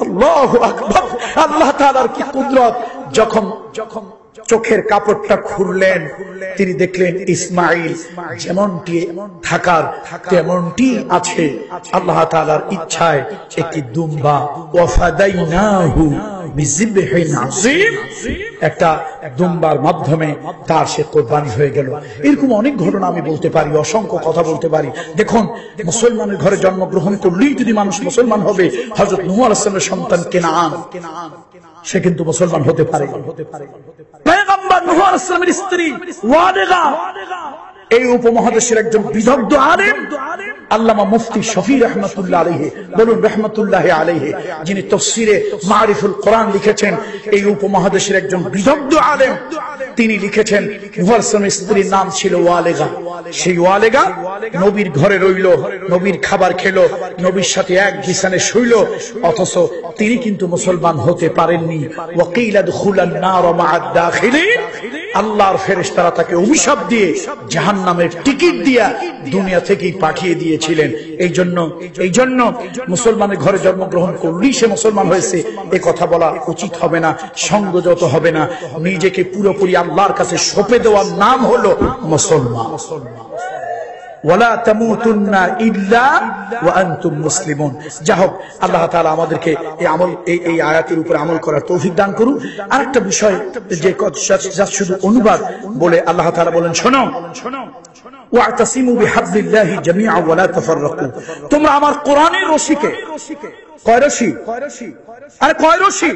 S1: আল্লাহু আকবার। আল্লাহ তাআলার কি কুদরত! যখন চোখের কাপড়টা খুললেন, তিনি দেখলেন ইসমাইল যেমনটি থাকার তেমনটি আছে। আল্লাহ তাআলার ইচ্ছায় একটি দুম্বা, ওয়াফাদাইনাহু বিযিবহিন আযীম, একটা দুম্বার মাধ্যমে তার সে কোরবানি হয়ে গেল। এরকম অনেক ঘটনা আমি বলতে পারি, অসংখ্য কথা বলতে পারি। দেখুন, মুসলমানের ঘরে জন্মগ্রহণ করলেই যদি মানুষ মুসলমান হবে, হযরত নূহ আলাইহিস সালামের সন্তান কেনান, সে কিন্তু মুসলমান হতে পারে। পয়গম্বর নূহ আলাইহিস সালামের স্ত্রী ওয়ালিগা, এই উপমহাদেশের একজন বিদগ্ধ আলেম, আল্লামা মুফতি শফি রহমাতুল্লাহ আলাইহি, বলুন রহমাতুল্লাহ আলাইহি, যিনি তাফসীরে মারিফুল কোরআন লিখেছেন, এই উপমহাদেশের একজন বিদগ্ধ আলেম, তিনি লিখেছেন নূহ আলাইহিস সালামের স্ত্রীর নাম ছিল ওয়ালিগা। সেই ওয়ালিগা নবীর ঘরে রইল, নবীর খাবার খেলো, নবীর সাথে এক বিছানায় শুইল, অথচ তিনি কিন্তু মুসলমান হতে পারেননি। ওয়াকিলা দুখুলান নার মা'আদ দাখিলিন, আল্লাহর ফেরেশতারা তাকে অভিশাপ দিয়ে জাহান্নামের টিকিট দিয়া দুনিয়া থেকেই পাঠিয়ে দিয়েছিলেন। এই জন্য মুসলমানের ঘরে জন্মগ্রহণ করলেই সে মুসলমান হয়েছে, এ কথা বলা উচিত হবে না, সঙ্গযত হবে না। নিজেকে পুরোপুরি আল্লাহর কাছে সঁপে দেওয়ার নাম হলো মুসলমান। ওয়ালা তামুতুন্না ইল্লা ওয়া আনতুম মুসলিমুন। যাই হোক, আল্লাহ তাআলা আমাদেরকে এই আয়াতের উপর আমল করার তৌফিক দান করুন। আরেকটা বিষয়, যে শুধু অনুবাদ বলে আল্লাহ তাআলা বলেন, শোনো, ওয়াতাসিমু বিহাবলিল্লাহি জামিআ ওয়া লা তাফাররাকু, তোমরা আমার কোরআনের রশিকে, কয় রশি? আরে কয় রশি?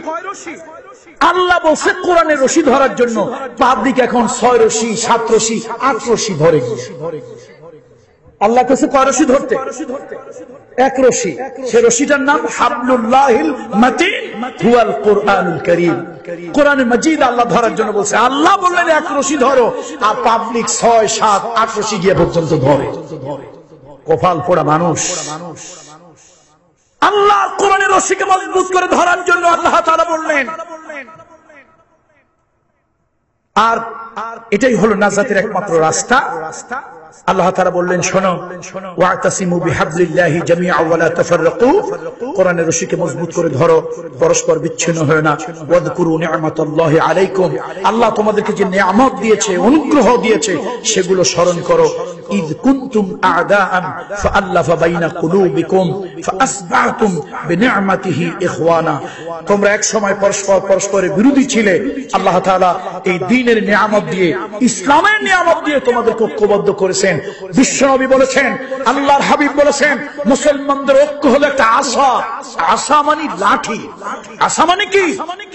S1: আল্লাহ বলছে কোরআনের রশি ধরার জন্য। পাবলিক এখন 6 রশি, 7 রশি, 8 রশি ধরে গিয়ে। আল্লাহ কাছে কয় রশি ধরতে? 1 রশি। সে রশিটার নাম হাবলুল্লাহিল মাতিন হুয়াল কুরআনুল কারীম। কোরআন মাজিদ আল্লাহ ধরার জন্য বলছে। আল্লাহ বললেন 1 রশি ধরো, আর পাবলিক 6, 7, 8 রশি গিয়ে পর্যন্ত ধরে। কপাল পোড়া মানুষ। আল্লাহ কোরআনের রশিকে মজবুত করে ধরার জন্য আল্লাহ তাআলা বললেন, আর এটাই হলো নাজাতের একমাত্র রাস্তা। আল্লাহ তাআলা বললেন, শোনো, ওয়াতাসিমু বিহাবলিল্লাহি জামিআ ওয়া লা তাফাররাকু, কোরআনের রশিকে মজবুত করে ধরো, পরস্পর বিচ্ছিন্ন হয়ো না। ওয়াযকুরু নি'মাতাল্লাহি আলাইকুম, আল্লাহ তোমাদেরকে যে নিয়ামত দিয়েছে, অনুগ্রহ দিয়েছে, সেগুলো স্মরণ করো। ইয কুনতুম আ'দাআন ফাআল্লাফা বাইনা কুলুবিকুম ফাআসবাহতুম বিনি'মাতিহি ইখওয়ানা, তোমরা এক সময় পরস্পরের বিরোধী ছিলে, আল্লাহ তাআলা এই দ্বীনের নিয়ামত দিয়ে, ইসলামের নিয়ামত দিয়ে তোমাদেরকে ঐক্যবদ্ধ করেছেন। বিশ্বনবী বলেছেন, আল্লাহর হাবিব বলেছেন, মুসলমানদের ঐক্য হলো একটা আশা। আশা মানে লাঠি। আশা মানে কি?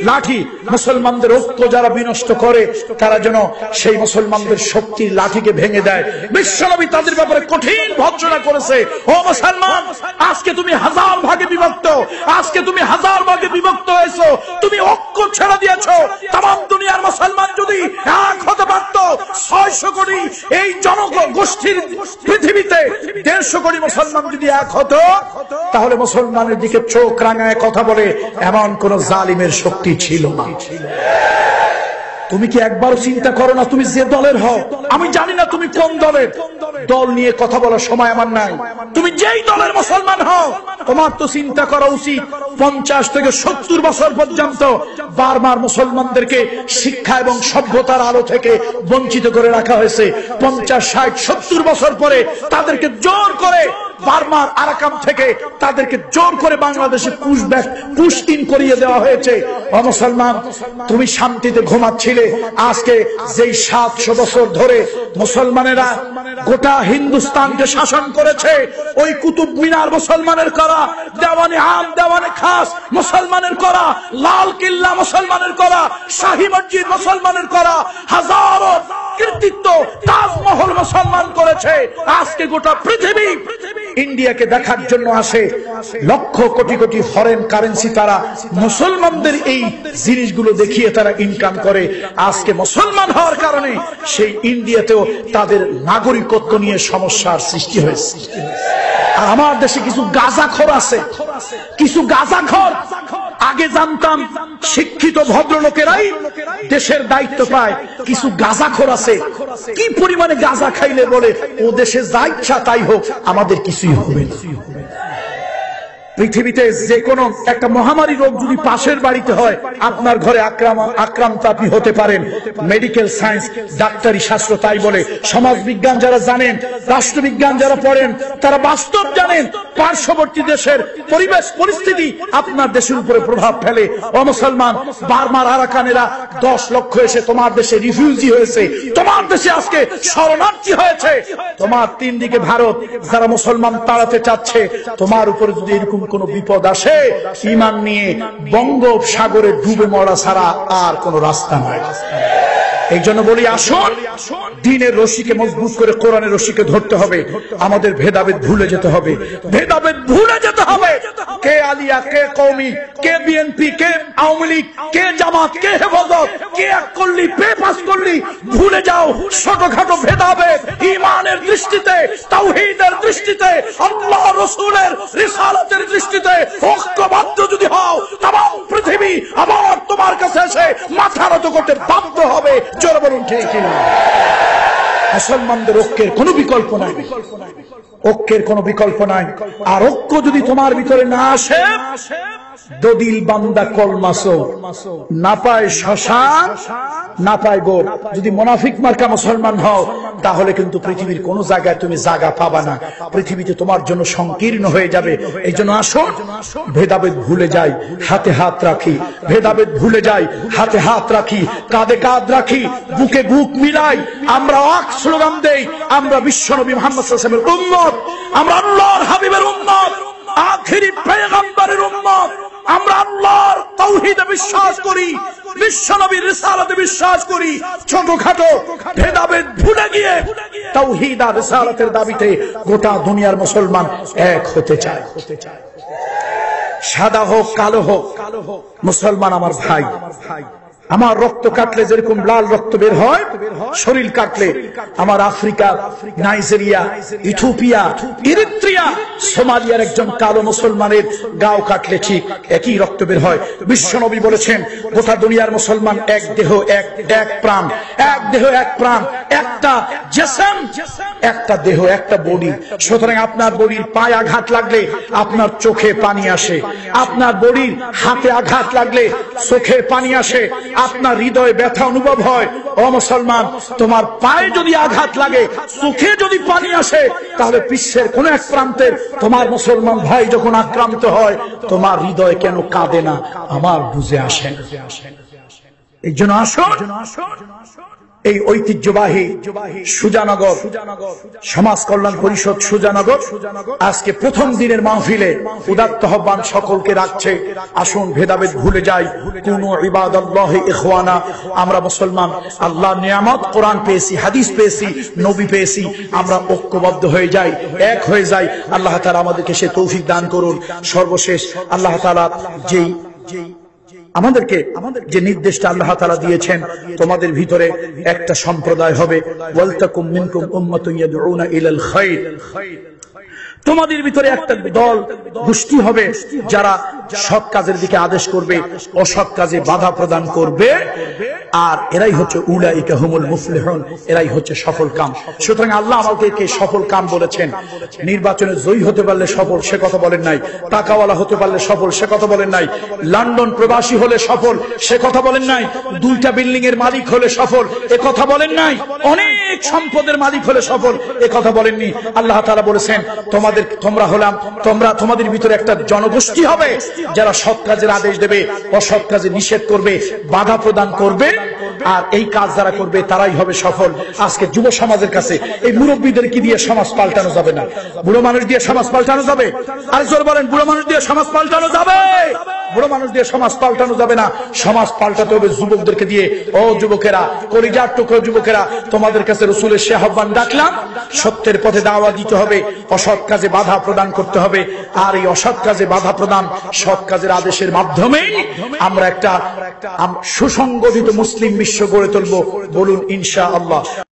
S1: লাঠি। মুসলমানদের ঐক্য যারা বিনষ্ট করে, তারা যেন সেই মুসলমানদের শক্তির লাঠিকে ভেঙে দেয়। বিশ্বনবী তাদের ব্যাপারে কঠিন ভর্ৎসনা করেছে। ও মুসলমান, আজকে তুমি 1000 ভাগে বিভক্ত, আজকে তুমি 1000 ভাগে বিভক্ত হয়েছো, তুমি ঐক্য ছেড়ে দিয়েছো। তাম দুনিয়ার মুসলমান যদি এক হতে পারত, 600 কোটি এই জনগোষ্ঠীর পৃথিবীতে 150 কোটি মুসলমান যদি এক হতো, তাহলে মুসলমানের দিকে চোখ রাঙায় কথা বলে এমন কোন জালিমের শক্তি ছিল না। তুমি কি একবারও চিন্তা করো না তুমি যে দলের হও? আমি জানি না তুমি কোন দলের, দল নিয়ে কথা বলার সময় আমার নাই। তুমি যেই দলের মুসলমান হও, তোমার তো চিন্তা করা উচিত 50 থেকে 70 বছর পর্যন্ত বারবার মুসলমানদেরকে শিক্ষা এবং সভ্যতার আলো থেকে বঞ্চিত করে রাখা হয়েছে। 50, 60, 70 বছর পরে তাদেরকে জোর করে বার্মার আরাকান থেকে তাদেরকে জোর করে বাংলাদেশে পুশ ইন করিয়ে দেওয়া হয়েছে। ও মুসলমান, তুমি শান্তিতে ঘুমাচ্ছিলে, আজকে যেই 700 বছর ধরে মুসলমানেরা গোটা হিন্দুস্তানকে শাসন করেছে, ওই কুতুব মিনার মুসলমানের করা, দেওয়ানে আম দেওয়ানে খাস মুসলমানের করা, লাল কিল্লা মুসলমানের করা, শাহী মসজিদ মুসলমানের করা, হাজারো কৃতিত্ব তাজমহল মুসলমান করেছে। আজকে গোটা পৃথিবী ইন্ডিয়াকে দেখার জন্য আসে, লক্ষ কোটি কোটি ফরেন কারেন্সি তারা মুসলমানদের এই জিনিসগুলো দেখিয়ে তারা ইনকাম করে। আজকে মুসলমান হওয়ার কারণে সেই ইন্ডিয়াতেও তাদের নাগরিকত্ব নিয়ে সমস্যার সৃষ্টি হয়েছে। আর আমার দেশে কিছু গাঁজাখোর আছে, কিছু গাঁজাখোর। আগে জানতাম শিক্ষিত ভদ্রলোকেরাই দেশের দায়িত্ব পায়, কিছু গাঁজাখোর আছে, কি পরিমাণে গাঁজা খাইলে বলে ও দেশে যা ইচ্ছা তাই হোক, আমাদের কিছুই হবে না। পৃথিবীতে যে কোনো একটা মহামারী রোগ যদি পাশের বাড়িতে হয়, আপনার ঘরে আক্রান্ত আপনি হতে পারেন। মেডিকেল সায়েন্স, ডাক্তারি শাস্ত্র তাই বলে। সমাজ বিজ্ঞান যারা জানেন, রাষ্ট্রবিজ্ঞান যারা পড়েন, তারা বাস্তব জানেন পার্শ্ববর্তী দেশের পরিবেশ পরিস্থিতি আপনার দেশের উপরে প্রভাব ফেলে। ও মুসলমান, বার্মার আরাকানেরা 10 লক্ষ এসে তোমার দেশে রিফিউজি হয়েছে, তোমার দেশে আজকে শরণার্থী হয়েছে। তোমার 3 দিকে ভারত, যারা মুসলমান তাড়াতে চাচ্ছে। তোমার উপরে যদি এরকম কোন বিপদ আসে, ঈমান নিয়ে বঙ্গোপসাগরে ডুবে মরা ছাড়া আর কোন রাস্তা নাই। এই জন্য বলি, আসুন দ্বীনের রশিকে মজবুত করে কোরআনের রশিকে ধরতে হবে। আমাদের ভেদাভেদ ভুলে যেতে হবে, ভেদাভেদ ভুলে যেতে হবে। কে আলিয়া, কে কওমি, কে বিএনপি, কে আওয়ামী লীগ, কে জামাত, কে হেফাজত, কে এক করলি, পে পাস করলি, ভুলে যাও ছোটখাটো ভেদাভেদ। ঈমানের দৃষ্টিতে, তাওহীদের দৃষ্টিতে, আল্লাহ রাসূলের রিসালাতের দৃষ্টিতে ঐক্যবদ্ধ যদি হও, तमाम পৃথিবী আবার তোমার কাছে এসে মাথা নত করতে বাধ্য হবে। জোরে বলুন ঠিক কিনা? মুসলমানদের ঐক্যের কোনো বিকল্প নাই, ঐক্যের কোনো বিকল্প নাই। আর ঐক্য যদি তোমার ভিতরে না আসে, দদিল বান্দা কলমাসো, না পায় শ্মশান না পায় গোর। যদি মুনাফিক মার্কা মুসলমান হও, তাহলে কিন্তু পৃথিবীর কোন জায়গায় তুমি জায়গা পাবা না, পৃথিবীতে তোমার জন্য সংকীর্ণ হয়ে যাবে। এই জন্য আসুন ভেদাভেদ ভুলে যাই, হাতে হাত রাখি। ভেদাভেদ ভুলে যাই, হাতে হাত রাখি, কাঁধে কাঁধ রাখি, বুকে বুক মিলাই। আমরা এক স্লোগান দেই, আমরা বিশ্বনবী মুহাম্মদ সাল্লাল্লাহু আলাইহি ওয়াসাল্লামের উম্মত, আমরা আল্লাহর হাবিবের উম্মত, আখিরি পয়গম্বরের উম্মত। আমরা আল্লাহর তাওহীদে বিশ্বাস করি, বিশ্বনবীর রিসালাতে বিশ্বাস করি। ছোটখাটো ভেদাভেদ ভুলে গিয়ে তাওহীদ আর রিসালাতের দাবিতে গোটা দুনিয়ার মুসলমান এক হতে চায়। সাদা হোক কালো হোক, মুসলমান আমার ভাই। আমার রক্ত কাটলে যেরকম লাল রক্ত বের হয়, শরীর কাটলে আমার আফ্রিকা, নাইজেরিয়া, ইথিওপিয়া, ইরিত্রিয়া, সোমালিয়ার একজন কালো মুসলমানের গাও কাটলে ঠিক একই রক্ত বের হয়। বিশ্বনবী বলেছেন, গোটা দুনিয়ার মুসলমান এক দেহ, এক প্রাণ, এক দেহ এক প্রাণ, একটা জিসম, একটা দেহ, একটা বডি। সুতরাং আপনার বডির পায়ে আঘাত লাগলে আপনার চোখে পানি আসে, আপনার বডির হাতে আঘাত লাগলে চোখে পানি আসে, আপনার হৃদয়ে ব্যথা অনুভব হয়। ও মুসলমান, তোমার পায়ে যদি আঘাত লাগে, চোখে যদি পানি আসে, তাহলে বিশ্বের কোন এক প্রান্তের তোমার মুসলমান ভাই যখন আক্রান্ত হয়, তোমার হৃদয় কেন কাঁদে না আমার বুঝে আসে। এই জন্য আসুন এই ঐতিহ্যবাহী সুজানগর সমাজ কল্যাণ পরিষদ সুজানগর আজকে প্রথম দিনের মাহফিলে উদাত্ত আহ্বান সকলকে রাখছে, আসুন ভেদাভেদ ভুলে যাই, কুনু ইবাদাল্লাহি ইখওয়ানা। আমরা মুসলমান, আল্লাহর নিয়ামত, কোরআন পেয়েছি, হাদিস পেয়েছি, নবী পেয়েছি, আমরা ঐক্যবদ্ধ হয়ে যাই, এক হয়ে যাই। আল্লাহ তাআলা আমাদেরকে সে তৌফিক দান করুন। সর্বশেষ আল্লাহ তাআলা যেই আমাদেরকে যে নির্দেশটা আল্লাহ তাআলা দিয়েছেন, তোমাদের ভিতরে একটা সম্প্রদায় হবে, ওয়ালতাকুম মিনকুম উম্মাতুন ইয়াদউনা ইলাল খায়র, তোমাদের ভিতরে একটা দল গোষ্ঠী হবে যারা সৎ কাজের দিকে আদেশ করবে, অসৎ কাজে বাধা প্রদান করবে, আর এরাই হচ্ছে উলাইকা হুমুল মুফলিহুন, এরাই হচ্ছে সফল কাম। সুতরাং আল্লাহ আমাদেরকে সফল কাম বলেছেন। নির্বাচনে জয়ী হতে পারলে সফল, সে কথা বলেন নাই। টাকাওয়ালা হতে পারলে সফল, সে কথা বলেন নাই। লন্ডন প্রবাসী হলে সফল, সে কথা বলেন নাই। 2টা বিল্ডিং এর মালিক হলে সফল, এ কথা বলেন নাই। অনেক অনেক সম্পদের মালিক হলে সফল, এ কথা বলেননি। আল্লাহ তাআলা বলেছেন তোমাদের ভিতরে একটা জনগোষ্ঠী হবে যারা সৎ কাজের আদেশ দেবে, অসৎ কাজে নিষেধ করবে, বাধা প্রদান করবে, আর এই কাজ যারা করবে তারাই হবে সফল। আজকে যুব সমাজের কাছে এই মুরব্বীদের কি দিয়ে সমাজ পাল্টানো যাবে না? বুড়ো মানুষ দিয়ে সমাজ পাল্টানো যাবে? আর জোর বলেন, বুড়ো মানুষ দিয়ে সমাজ পাল্টানো যাবে? বুড়ো মানুষ দিয়ে সমাজ পাল্টানো যাবে না, সমাজ পাল্টাতে হবে যুবকদেরকে দিয়ে। ও যুবকেরা, কলিজার টুকরো যুবকেরা, তোমাদের কাছে রাসূলের সে আহ্বান ডাকলাম, সত্যের পথে দাওয়াত দিতে হবে, অসৎ কাজে বাধা প্রদান করতে হবে। আর এই অসৎ কাজে বাধা প্রদান, সৎ কাজের আদেশের মাধ্যমেই আমরা একটা সুসংগঠিত মুসলিম বিশ্ব গড়ে তুলব। বলুন ইনশাআল্লাহ।